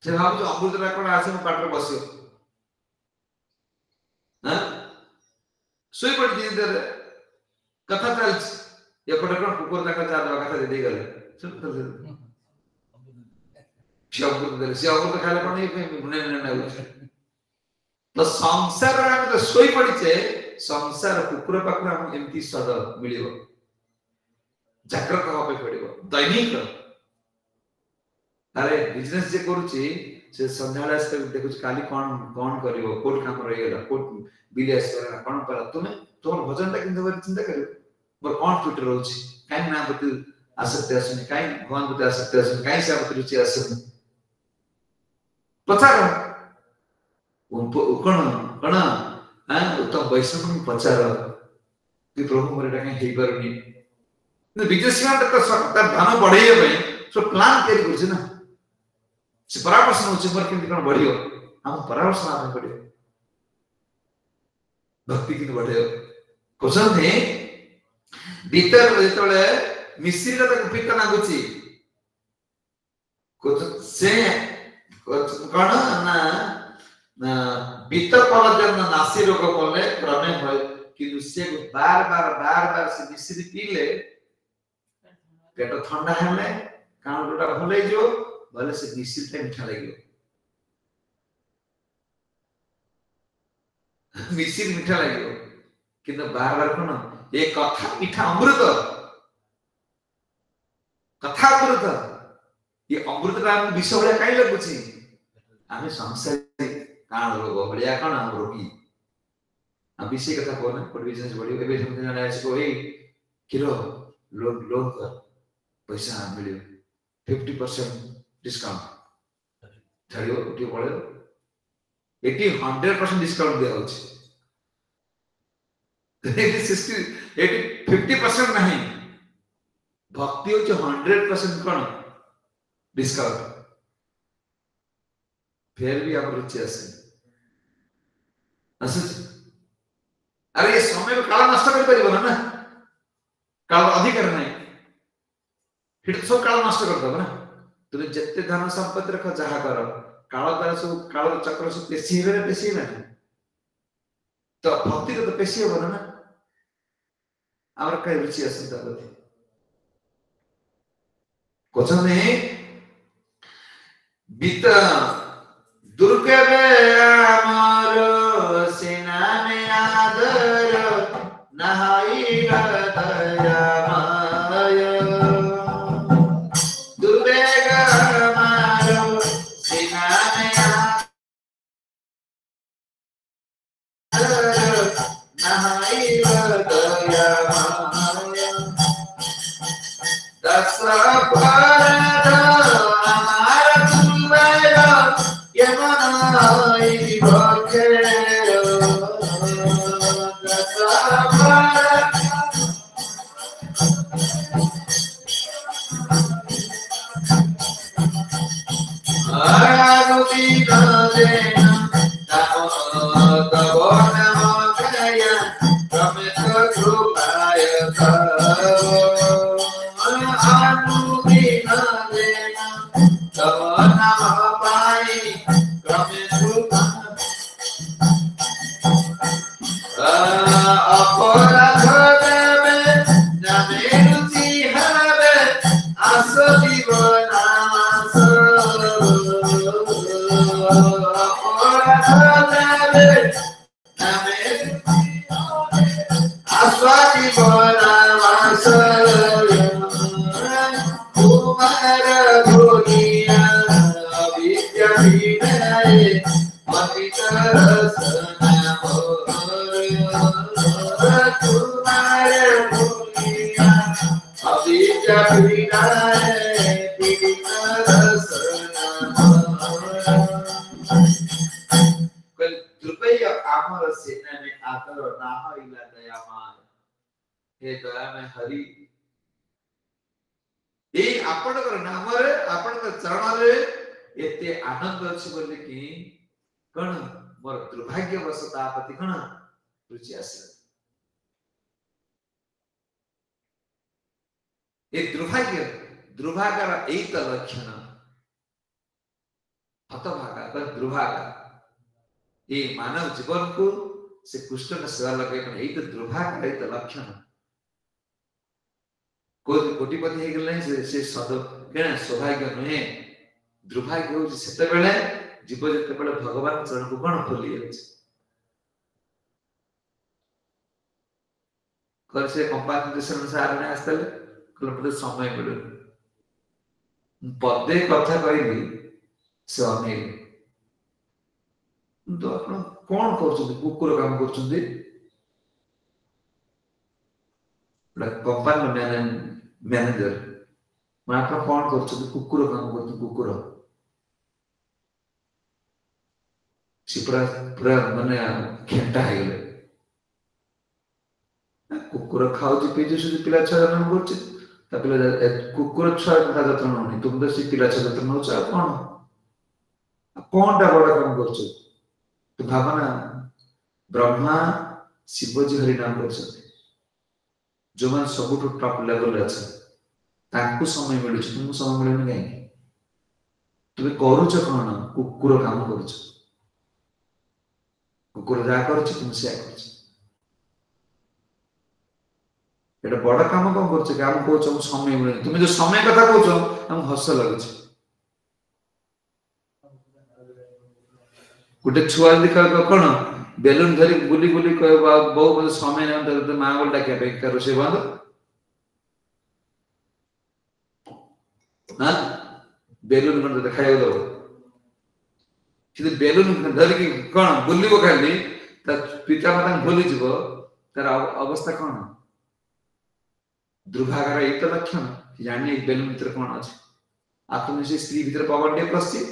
से भाव जो अमृत कोन आसे म पाटर बसियो हां सोई पड़ दी इधर कथा चल ये पड़ कोन कुकुर का चार दवा कथा दे गले सुन तो से अमृत खाले कोन ये गुणे न तो संसार में तो सोई पड़ी छे संसार कुकुर पाखरा हम एमती सद मिलियो जागृत होबे पड़िबो दैनिक अरे बिजनेस जे करूची से संध्याला से देखुच काली कोन करिवो कोट काम रहि गेला कोट बिलियस करना कोन पर तुमे तोर भजन ता किंतु चिंता करियो मोर कोन टूट रहउची काई ना बतु आसक्ति असने काई भगवान बतु आसक्ति असने काई से बतु रुचि असने पचार कोन हां उत्तम वैष्णव पचार कि प्रभु मोर एटा काई हेई परनी बिजनेसमैन तक धन बढ़ाइए भाई सो प्लान तैयारी करछ ना से परामर्श होछ पर केमति कोन बढ़ियो हम परामर्श ना पड़ियो भक्ति की बढ़ियो कोसन है भीतर जेतले मिश्री तक पिता ना गुची कोच से कोन ना भीतर फलजन नासी रोग बोले क्रमे होय कि से बार बार से मिश्री पीले पेट ठंडा हेले कानटा भले जो भले से मिश्री मीठा लगे मिश्री मीठा लगे किंतु बार बार कोन ये कथा मीठा अमृत कथा अमृत ये अमृत राम विष भले काई लगुची आमे संसारी कान रोग भलिया कोन हम रोगी आ विषय कथा कोन कोड बिजनेस बढी एबे हम जाने आछको ए किलो लोन कर पैसा मिलियो 50% डिस्काउंट छाड़ियो उठी पड़े एटी 100% डिस्काउंट दिया होछ 50% नहीं भक्ति होछ 100% कोन डिस्काउंट फिर भी आप रुचि आसे अरे ये समय में काल नष्ट कर परिबो ना काल अधिकार नहीं फिर सब काल नष्ट कर दबो ना तुम जत्ते धन संपत्ति रख जहा कर काल द्वारा सब काल चक्र से पेशी ना तो भक्ति तो पेशी हो ना आवर कई रुचि असंता बते कोचन ने बीता दुर्गे अमर सेना में आदर नहाई दया माय दुर्गे अमर सेना में आदर नहाई दया माय दस भारत हमारा तुलवेला यमनाई भके दस भारत अपराध देवे जाने रुचि हवे आस जीवन आस अपराध देवे जाने आस जीवन आस कुमार भोगिया विद्या विनय पतित रसना कुमार भोगिया विद्या विनय पतित रसना कृपया आमर सेना में आकर नाह इला दयामान हे दया में हरि ए आपणकर नाम रे आपणकर चरण रे एते आनंद अछि बोले कि कोन मोर दुर्भाग्यवश तापति कोन रुचि आसे ए दुर्भाग्यर एई त लक्षण हतभागा पर दुर्भागा ए मानव जीवन को से कृष्ण का सेवा लगे एई त दुर्भाग्य एई त लक्षण कोटिपति हे गेले से सद केना सौभाग्य नहे दुर्भाग्य हो सेते बेले जीव जते बेले भगवान चरण को कोन खोली अछि कर से कंपानी देशन सार ने आस्तले कल पते समय मिलो पदे कथा कहली से अनेल तो आपण कोन करछथि कुकुर काम करछथि कंपानी मैनेजर मैं आप कौन कर कुकुर काम कर कुकुर पूरा पूरा माने खेटा है कुकुर खाऊ पीजे से पिला छा जन्म करछ ता पिला कुकुर छा का जत्न नहीं तुम तो से पिला छा जत्न हो चा कौन टा बड़ा काम करछ तो भावना ब्रह्मा शिवजी हरि नाम करछ जो मान सबुठ टॉप लेवल रे छ ताकू समय मिलु छ तुम समय मिलु नहीं तुम करू छ कोन कुकुर काम करू छ कुकुर जा करू छ तुम से करू छ एटा बड़ा काम कोन करू छ काम को छ समय मिलु तुम जो समय कथा कहू छ हम हस लागु छ गुटे छुआ दिखा कोन बेलून धरी बुली बुली कह बहुत समय न तो मां बोल डाके पे करो से बंद हां बेलून बंद देखायो दो कि बेलून धरी कि कोन बुलीबो खाली त पिता माता भूली जीवो तार अवस्था कोन दुर्भाग्यर एक लक्षण जाने बेलून भीतर कोन अछि आत्म से स्त्री भीतर पवन डे पस्छि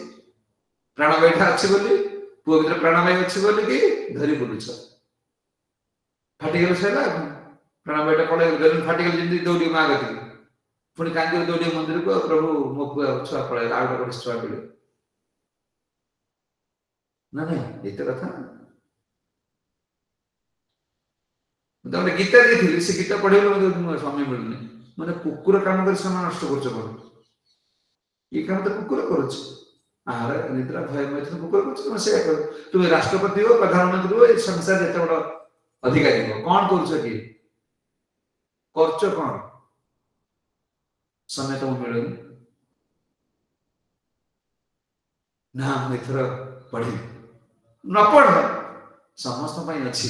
प्राण बैठा अछि बोली पु भीतर प्राणमय अछि बोली कि धरी बुलु छ फाटी गेल छला प्राणमय टा पड़े बेलून फाटी गेल जिंदी दौड़ी मागति पुनी कांदी दौड़ी मंदिर को प्रभु मो छुआ पड़े आउट को छुआ बिले ना नहीं एते कथा तमने गीता देखिली से गीता पढेलो मते समय मिलने माने कुकुर काम कर समय नष्ट करछ बोल ई काम तो कुकुर करछ आहार निद्रा भय मैथुन कुकुर करछ से कर तुम राष्ट्रपति हो प्रधानमंत्री हो ए संसार जते बड़ अधिकारी हो कोन करछ कि करछ कोन समय तो मिलने ना मित्र पढ़ी न पढ़ समस्त पई अछि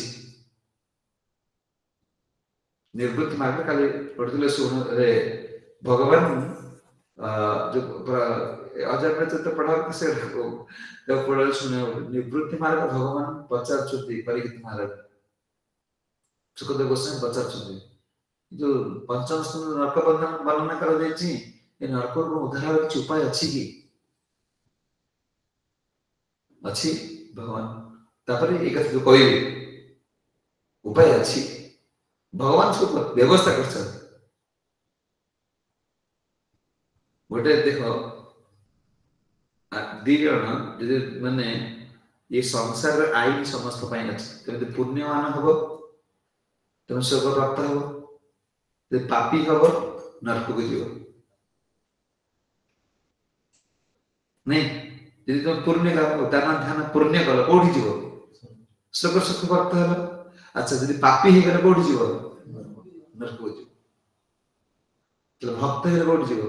निर्वृत्ति मार्ग काले पढ़थिले सुन रे भगवान जो अजर तो पढ़ा से जब पढ़ा सुने निवृत्ति मार्ग भगवान पचार चुति परिगित मार्ग सुखदेव गोस्वामी पचार चुति जो पंचम स्कंद नरक बंधन वर्णना कर देछि ए नरक को उद्धार के उपाय अछि कि अछि भगवान तापरे एक जो कहले उपाय अछि भगवान सब व्यवस्था कर गोटे देखो दिगण जे माने ये संसार आईन समस्त पाइन अछि तमे पुण्यवान हबो तमे स्वर्ग प्राप्त हबो ते पापी हबो नरक को जीव नहीं यदि तुम पुण्य का दान ध्यान पुण्य कल कोठी जीव स्वर्ग सुख प्राप्त हबो अच्छा जदि पापी हे गले कोठी जीव नरक को जीव तो भक्त हे कोठी जीव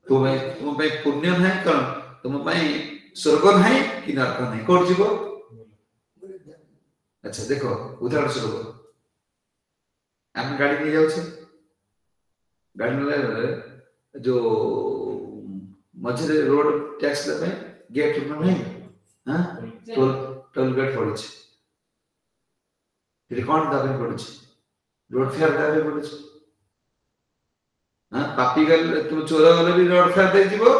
तुम पे पुण्य है कौन तुम पे स्वर्ग है कि नरक है कोठी जीव अच्छा देखो उदाहरण स्वरूप हम गाड़ी ले जाऊ छे गाड़ी में जो मझे रोड टैक्स ले गेट नहीं हां टोल गेट पड़े कौन दाबे पड़े रोड फेयर दाबे पड़े हां पापी गल तुम चोर गले भी रोड फेयर दे जीवो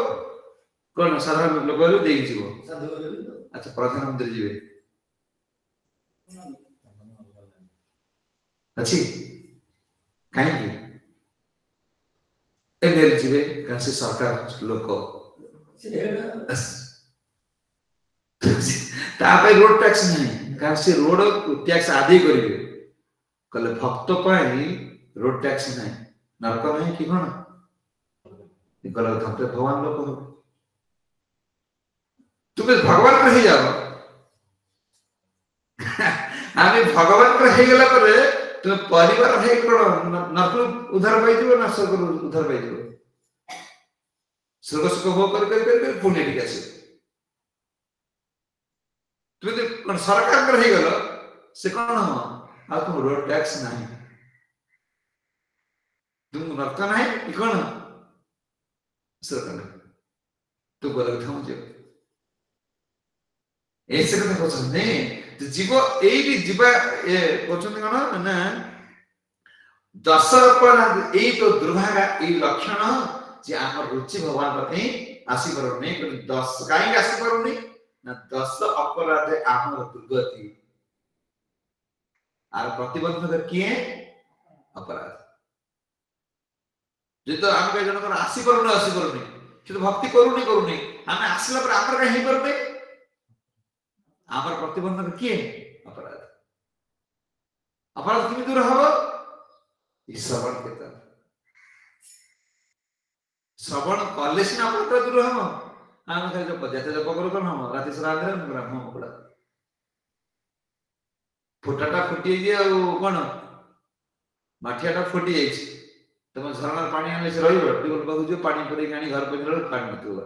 कौन साधारण लोक गले दे जीवो अच्छा प्रधानमंत्री जीवे अच्छी कहीं एनएल जीवे कैसे सरकार लोक तापे रोड टैक्स नहीं कैसे रोड टैक्स आदि करिवे कले भक्त पाई रोड टैक्स नहीं नरक नहीं कि कोन गलत हमते भगवान लोक हो तुमे भगवान रह जाओ आमे भगवान रह गेला परे तो परिवार है कोन नरक उधार पाई दिबो ना स्वर्ग उधार पाई दिबो स्वर्ग सुख हो कर पुण्य ठीक आसे तुमे कोन सरकार रह गेलो से कोन हो आ तुम रोड टैक्स नहीं तुम नरक नहीं कि कोन सरकार तो गलत हम जे ऐसे कथा पसंद नहीं तो जीव एई जीवा ए पसंद कोन ना दश अपराध एई तो दुर्भागा एई लक्षण जे हमर रुचि भगवान प्रति आसी परने कि दश काई आसी परने ना दश अपराध हमर दुर्गति आर प्रतिबंधक किए अपराध जे तो हम के जन आसी परने से तो भक्ति करूनी हम आसला पर हमर कहीं परबे हमर प्रतिबंधक किए अपराध अपराध किमि दूर हबो ई श्रवण के तरह श्रवण कले सिना अपराध दूर हबो हम खाली जप जते जप करू कोन हम राति सारा अंधेर ब्रह्म मुकुड़ा फुटाटा फुटी जे आ कोन माठियाटा फुटी जाइछ तुम झरणार पानी आने से रहिबो टिबल पाखु जो पानी परे गानी घर पे पानी नथुवा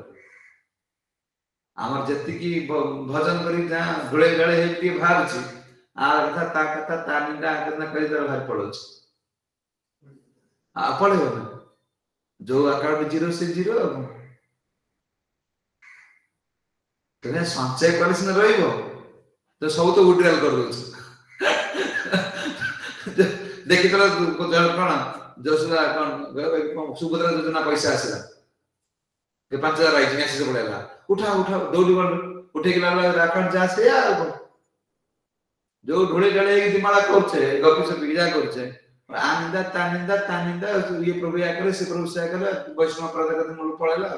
आमर जति की भजन करी जा गुळे गळे हेती भार छी आ कथा ता निंदा करना करी दर भार पड़ो छी आ पड़े हो जो अकाउंट 0 से 0 तने संचय करिस न रहिबो तो सब तो विड्रॉल कर दो देखि तला को जण कोन जसला कोन सुभद्रा योजना पैसा आसीला के 5000 आई मैसेज पड़ेला उठा दौड़ी बन उठे के लाला अकाउंट जा से या जो ढोले ढले दिमाला करछे गपी से बिजा करछे आनिंदा तानिंदा ये प्रभु या करे से प्रभु से करे वैष्णव प्रदान मूल पड़ेला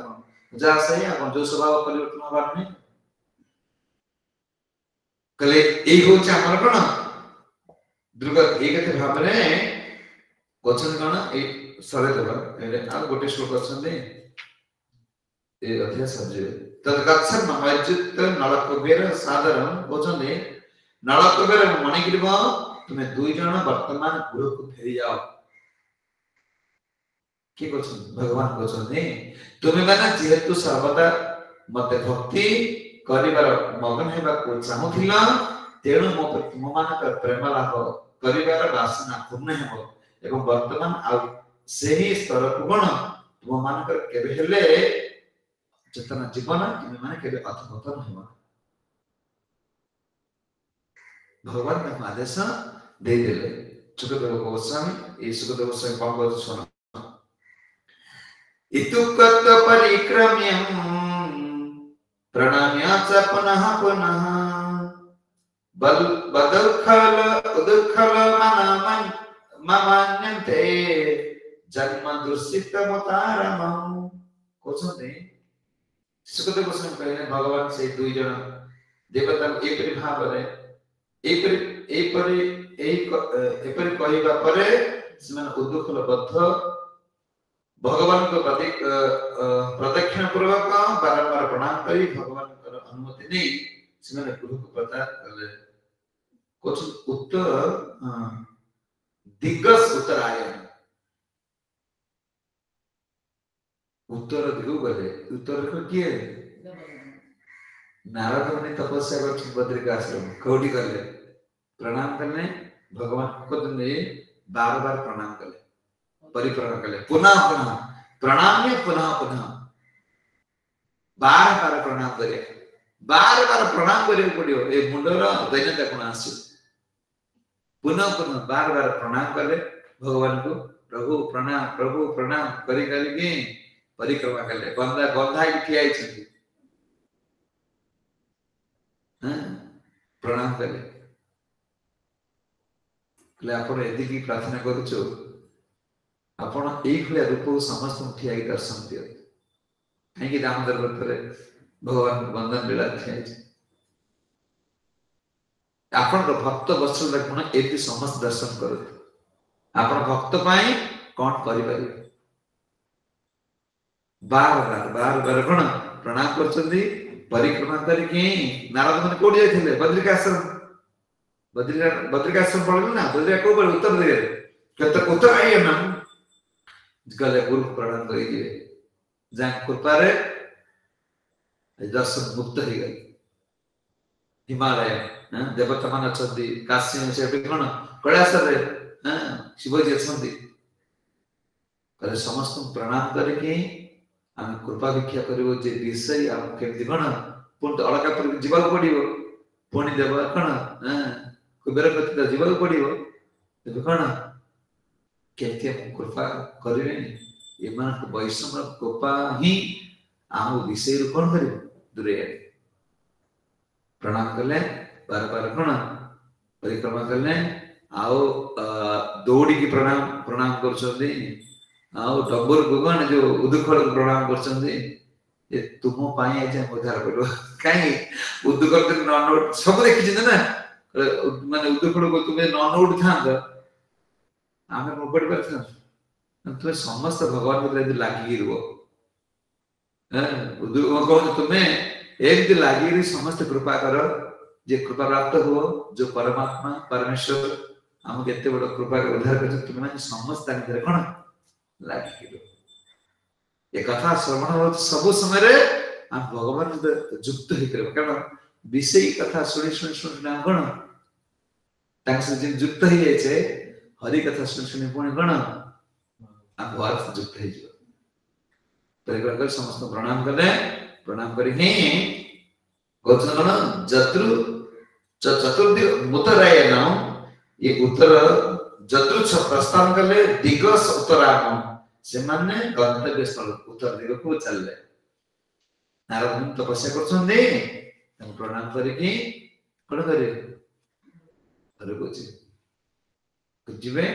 जा से या जो स्वभाव परिवर्तन हबार नहीं कले एई होछ हमर कोन दुर्गत एकते भाबरे क्वेश्चन कोन ए सरे देबा एरे आ गोटे श्लोक अछन ए अध्याय समझे तदगच्छन ममजित नलकबेर साधारण बोचने नलकबेर मणिगिरबा तुम्हें दुई जन वर्तमान गुरु को फेरी जाओ के क्वेश्चन भगवान क्वेश्चन ने तुम्हें माने जेहेतु सर्वदा मते भक्ति करिवार मगन हेबा को चाहुथिला तेणु मते तुम मानक प्रेम लाभ करिवार वासना पूर्ण हेबो एवं वर्तमान आ सेही स्तर को गुण तुम मानक केबे हेले चेतना जीवन तुम माने केबे अधपतन हेबा भगवान का आदेश दे देले सुखदेव गोस्वामी ये सुखदेव गोस्वामी पावन सुना इतुकत परिक्रम्यं प्रणम्य च पुनः बदुखल उदुखल मनमन ममान्यन्ते जन्म दुर्सित मुतारमं कोसने सुखदेव गोस्वामी कहले भगवान से दुई जन देवता एक भाव रे एपरि कहिबा परे सेमान उदुखल बद्ध भगवान को प्रदक्षिण पूर्वक बारंबार प्रणाम करी भगवान अनुमति नहीं सेमान गुरु को पता कले कुछ उत्तर दिग्गज उत्तरायण उत्तर दिगु गले उत्तर को किए नारद मुनि तपस्या कर बद्रिकाश्रम कोठी करले प्रणाम करने भगवान को ने बार-बार प्रणाम करले परिक्रमा करले पुनः पुनः प्रणाम ने पुनः पुनः बार-बार प्रणाम करे बार-बार प्रणाम करे पड़ियो ए मुंडर दैन्यता कोन आसी पुनः पुनः बार-बार प्रणाम करले भगवान को प्रभु प्रणाम करी के परिक्रमा करले बंदा बंधा की ठिया छथि प्रणाम करले ले आपण एदि की प्रार्थना करूछु आपण एई भलिया रूप समस्त ठिया की दर्शन दियो कहीं की दामोदर व्रत रे भगवान बंधन लीला ठिया आपण भक्त वस्त्र लक्ष्मण एति समस्त दर्शन करू आपण भक्त पाई कोन करि पारि बार-बार कोन प्रणाम करछन्ती परिक्रमा करके नारद मुनि कोड जायथिले बद्रिकाश्रम पड़ल ना बद्रिका को पर उत्तर दे कत उत्तर आइए ना गले गुरु प्रणाम करि दिए जा कृपा रे दर्शन मुक्त हो गई हिमालय देवता मान अछंती काशी में से कोन कैलाश रे शिवजी अछंती करे समस्त प्रणाम करके हम कृपा भिक्षा करिवो जे विषय हम केमति कोन पुन अलका पर जीवा पड़िवो पुणी देव कोन कुबेर प्रति जीवा पड़िवो ते कोन केमति हम कृपा करिवे एमान वैष्णव कृपा ही आम विषय कोन करिवो दूरे प्रणाम करले बार-बार कोन परिक्रमा करले आओ दौड़ी की प्रणाम करछन्ती आओ डबर गुगन जो उदुखड़ प्रणाम करछन्ती ए तुम पाई जे उद्धार करो काई उदुखड़ न नोट सब देखि छ ना माने उदुखड़ को तुमे न नोट थांत आमे मोकड़ करछ तो समस्त भगवान को लागी गिरबो उदुखड़ को तुमे एक दिन लागी समस्त कृपा करो जे कृपा प्राप्त हो जो परमात्मा परमेश्वर हम केते बड़ कृपा के उद्धार कर तुम माने समस्त अंदर कोन लागी गिरो ए कथा श्रवण हो सब समय रे हम भगवान युक्त ही करब कारण विषय कथा सुनी ना कोन ताक से जिन युक्त ही छै हरि कथा सुनी पुणी कोन हम भारत युक्त ही जो परिवार कर समस्त प्रणाम करके गोचन चतुर्थी उत्तरायण ये उत्तर जत्रु प्रस्थान कले दिगस उत्तरायण से माने गंतव्य स्थल उत्तर दिग को चलले नारद मुनि तपस्या करछन्ते हम प्रणाम करके कोन करे अरे कोची जिवे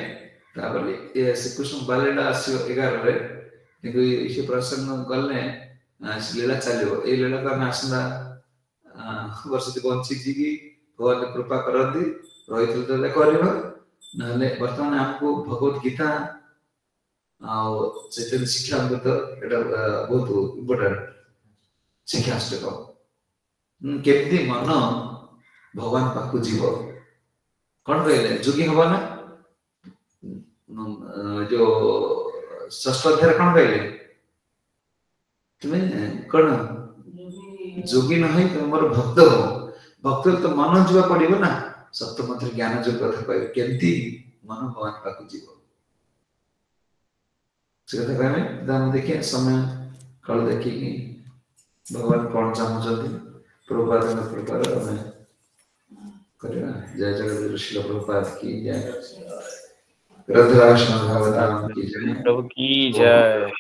ताबले ए श्रीकृष्ण बालेडा आसियो 11 रे किंतु इसे प्रसन्न करले लीला चलो ए लीला का आसना वर्ष बंची जी की भगवान कृपा करती रही तो करवा नहले वर्तमान हमको भगवत गीता चैतन्य शिक्षा अमृत एटा बहुत इम्पोर्टेंट शिक्षा पुस्तक केमती मन भगवान पाखु जीव कौन कहले जोगी हवा ना जो षष्ठ अध्याय कौन कहले तुम्हें कौन जोगी न है तुम मोर भक्त हो भक्त तो मन जीवा पड़िबो ना सप्तम मंत्र ज्ञान जो कथा कहबे केमती मन भगवान पाखु जीव से कथा कहबे दाम देखिए समय कल देखिए भगवान कौन चाहते प्रभुपाद में प्रकार हमें करेगा जय जगत श्री प्रभुपाद की जय रुद्राक्ष भगवान की जय प्रभु की जय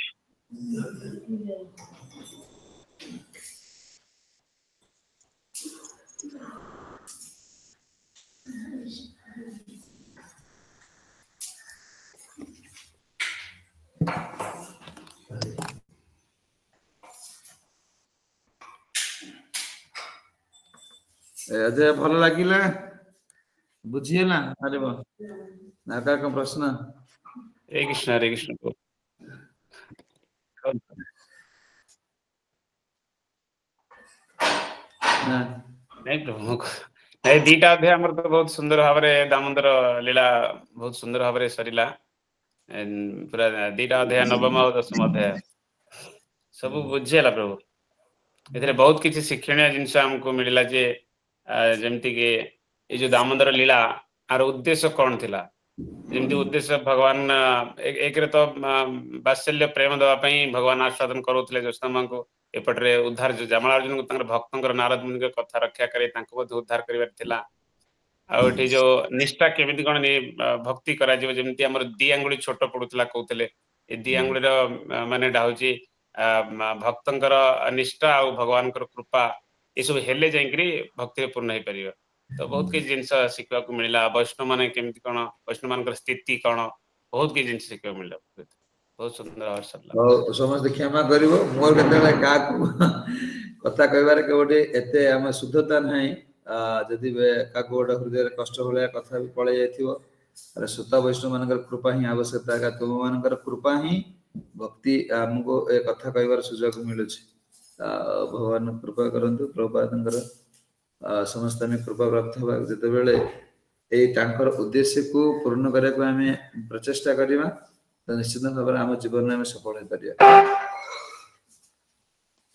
अजय भल लगिला बुझिए ना अरे बा ना का प्रश्न हरे कृष्ण ना नहीं प्रभु ए दीटा अध्याय हमर तो बहुत सुंदर भाबरे दामोदर लीला बहुत सुंदर भाबरे सरिला पूरा दीटा अध्याय नवम और दशम अध्याय सब बुझेला प्रभु एथरे बहुत किछि शिक्षणीय जिंस हमको मिलला जे जेमति के ए जो दामोदर लीला आर उद्देश्य कौन थिला जेमति उद्देश्य भगवान एक रे तो वात्सल्य प्रेम दवा पई भगवान आस्वादन करूथले जोस्तमा को एपटरे उद्धार जो जमलार्जुन को तंगर भक्तंकर नारद मुनि के कथा रक्षा करे तांको मध्य उद्धार करिवार थिला आउठी जो निष्ठा केमिति कोन भक्ति करा जीव जेमति हमर दी आंगुली छोट पडुतला कहउतले ए दी आंगुली रो माने डाउची भक्तंकर निष्ठा आ भगवान कर कृपा ए सब हेले जाइकरी भक्ति पूर्ण हे परियो तो बहुत के जिंस शिखवा को मिलला वैष्णव माने केमिति कोन वैष्णव मान कर स्थिति कोन बहुत के जिंस शिखवा मिलला बहुत सुंदर और सरला समस्त क्षमा करिवो मोर केतला का कथा कहबार के गोटे एते हम शुद्धता नाही जदि का गोटे हृदय कष्ट होले कथा भी पळे जायथिवो अरे सुता वैष्णव मानकर कृपा ही आवश्यकता का तुम मानकर कृपा ही भक्ति हमको ए कथा कहबार सुजोग मिलु छी भगवान कृपा करंतु प्रभुपादंकर समस्त में कृपा प्राप्त होबा जते बेले ए तांकर उद्देश्य को पूर्ण करे को हमें प्रचेष्टा करिवा तो निश्चित भाव आम जीवन में सफल हो पारिया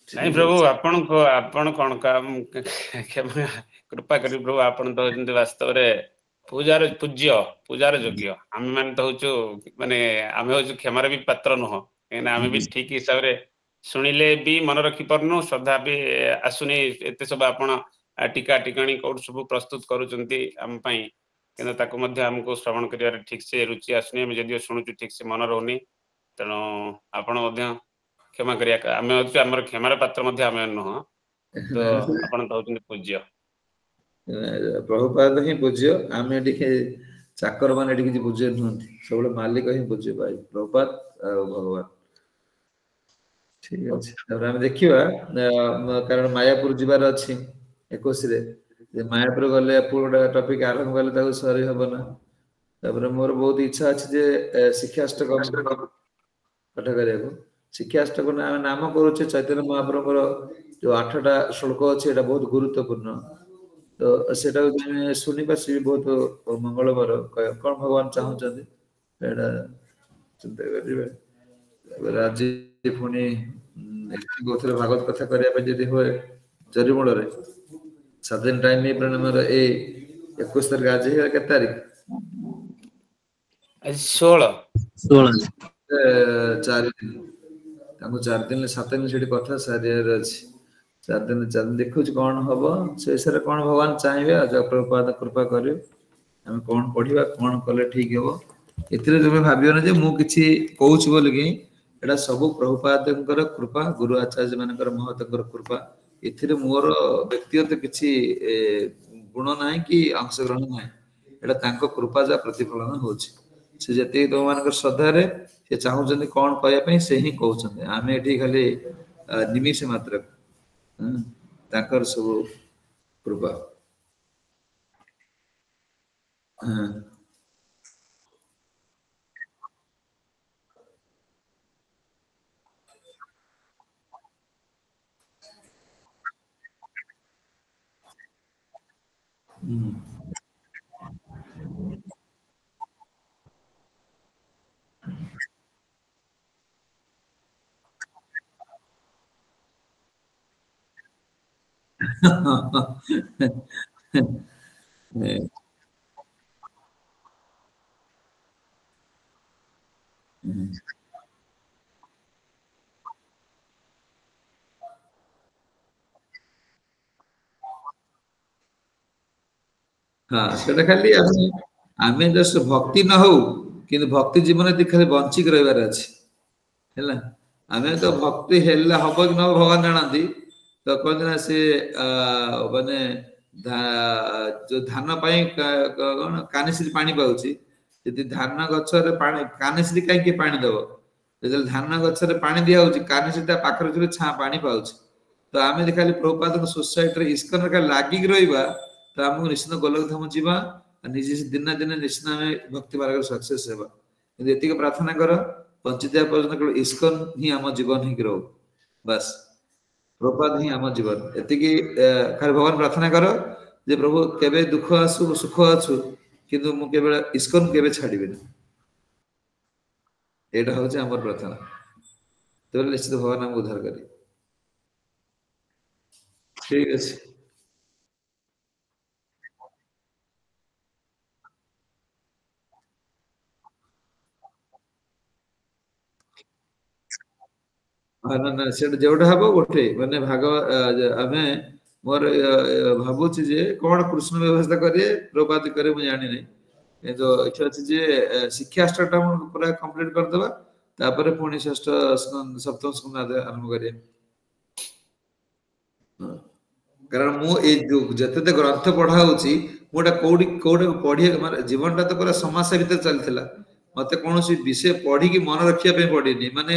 नहीं प्रभु आपण कोन काम कृपा करी प्रभु आपण तो जंत वास्तव रे पूजार योग्य हम मान तो होचु माने आमे होचु क्षमार भी पात्र नहो एना आमे भी ठीक हिसाब रे सुनिले भी मन रखी परनु श्रद्धा भी आसुनी एते सब आपण टीका टिकाणी कोड सब प्रस्तुत करूचंती हम पई किंतु ताको मध्य हमको श्रवण करियार ठीक से रुचि आसुनी हम जदियो सुनुचु ठीक से मन रहउनी तनो आपण मध्य क्षमा करिया आमे होचु हमर क्षमार पात्र मध्य आमे नहो तो आपण तो होचु पूज्य प्रभुपाद ही पूज्य आमे टिके चाकर माने टिके पूज्य नहंती सब मालिक ही पूज्य भाई प्रभुपाद भगवान ठीक अछि तब हम देखिबा कारण मायापुर जिबार अछि 21 रे जे मायापुर गले पूरा टॉपिक आरंभ गले ताको सरी हबना तबरे मोर बहुत इच्छा अछि जे शिक्षाष्टक पाठ करिया शिक्षाष्टक नाम करूचे चैतन्य महाप्रभुर जो 8टा श्लोक अछि एटा बहुत गुरुत्वपूर्ण तो सेटा सुनी पासी बहुत मंगलवर कौन भगवान चाहते एटा चिंता करिवे राजी पुनी गोथरे भागवत कथा करिया पे जदी होय जरी मोड़ रे साधन टाइम में प्रणमर ए 21 तारीख आज है के तारीख आज 16 4 दिन ताको 4 दिन 7 दिन सेठी कथा सारियर अछि 4 दिन देखु कौन हबो से सर कौन भगवान चाहिए जब प्रभुपाद कृपा करियो हम कौन पढ़िबा कौन कले ठीक हेबो एथिरे तुमे भाबियो ना जे मु किछि कहूछ बोल कि एटा सब प्रभुपादंकर कृपा गुरु आचार्य मानकर महतकर कृपा एथिरे मोर व्यक्तिगत किछि गुण नाही कि अंशग्रहण नाही एटा तांको कृपा जा प्रतिफलन होछि से जते तो मानकर श्रद्धा रे से चाहू जने कोन कहया पई से ही कहू छन आमे एठी खाली निमिष मात्र तांकर सब कृपा हां हाँ सेटा खाली आमे जस्ट भक्ति न हो किंतु भक्ति जीवन ती खाली बंचिक रहबार अछि हैला आमे तो भक्ति हेला हबो कि न भगवान जानती तो कोन से माने जो धान पाई कोन कानिश्री पानी पाउची यदि धान गछ रे पानी कानिश्री काई के पानी दबो जदि धान गछ रे पानी दिया होची कानिश्री ता पाखर जो छा पानी पाउची तो आमे खाली प्रभुपाद सोसाइटी रे इस्कन का लागी रहइबा तो हमको निश्चित गोलक धाम जीवा निजे दिन दिन निश्चित भक्ति मार्ग सक्सेस हेबा यदि एतिक प्रार्थना कर पंचदिया पर्यंत इस्कन ही हम जीवन ही रहो बस प्रभुपाद ही हम जीवन एतिक खाली भगवान प्रार्थना करो जे प्रभु केबे दुख आसु सुख आसु किंतु मु केवल इस्कन केबे छाड़िबेनी एटा होचे हमर प्रार्थना तो निश्चित भगवान हमको उद्धार करी ठीक अछि ना ना सेट जेवढा हबो गोटे माने भाग आमे मोर भाबुची जे कोन कृष्ण व्यवस्था करिए प्रपात करे मु जानि नै ए जो इच्छा अछि जे शिक्षा स्टार्ट हम पूरा कंप्लीट कर देबा तापर पुणी षष्ठ सप्तम स्कंद आरंभ करिए कारण मु ए जते ग्रंथ पढ़ा होची मोटा कोडी कोड पढ़ी माने जीवनटा तो पूरा समाज भीतर चलथिला मते कोनोसी विषय पढ़ी की मन रखिया पे पढ़ीनी माने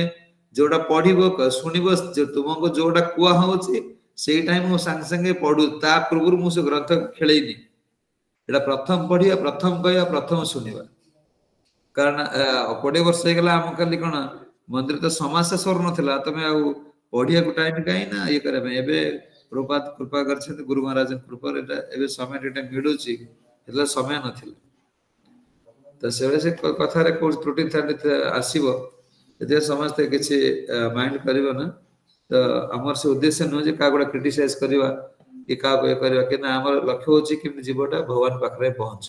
जोटा पढ़िबो सुनिबो तुमको जोटा कुआ होची सेई टाइम मु संग संगे पढ़ू ता पूर्व मु से ग्रंथ खेलेइनी एटा प्रथम पढ़िया प्रथम कहया प्रथम सुनिबा कारण 20 वर्ष हे गला हम खाली कोन मंदिर तो समाज से सर नथिला तमे आ पढ़िया को टाइम काई ना ये करे एबे प्रपात कृपा करछे गुरु महाराज कृपा एटा एबे समय एटा मिडुची एला समय नथिला तो से कथा रे को त्रुटि आसीबो जे समस्त किसी माइंड करिबो ना तो हमर से उद्देश्य न जे का गोडा क्रिटिसाइज करबा कि का करबा कि ना हमर लक्ष्य होची कि जीवटा भगवान पाखरे पहुंच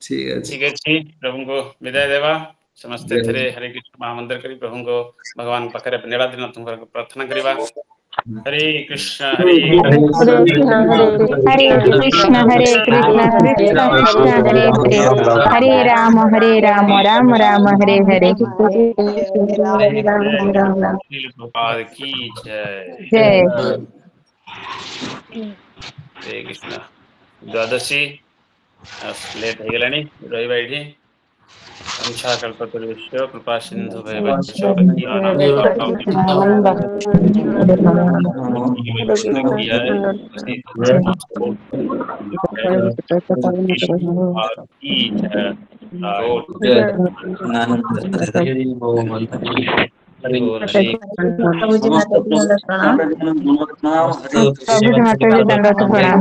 ठीक अछि प्रभु को विदाय देवा समस्त थरे हरे कृष्ण महामंत्र करी प्रभु को भगवान पाखरे नेड़ा दिन तुमको प्रार्थना करिवा हरे कृष्ण हरे कृष्ण हरे हरे राम राम राम हरे हरे प्रभुपाद की जय जय हरे कृष्ण द्वादशी लेट हो गलानी रहिबा एठी अंशा कल्पतरुश्य कृपा सिंधु भैवच्च प्रभु जी माता जी दंडवत प्रणाम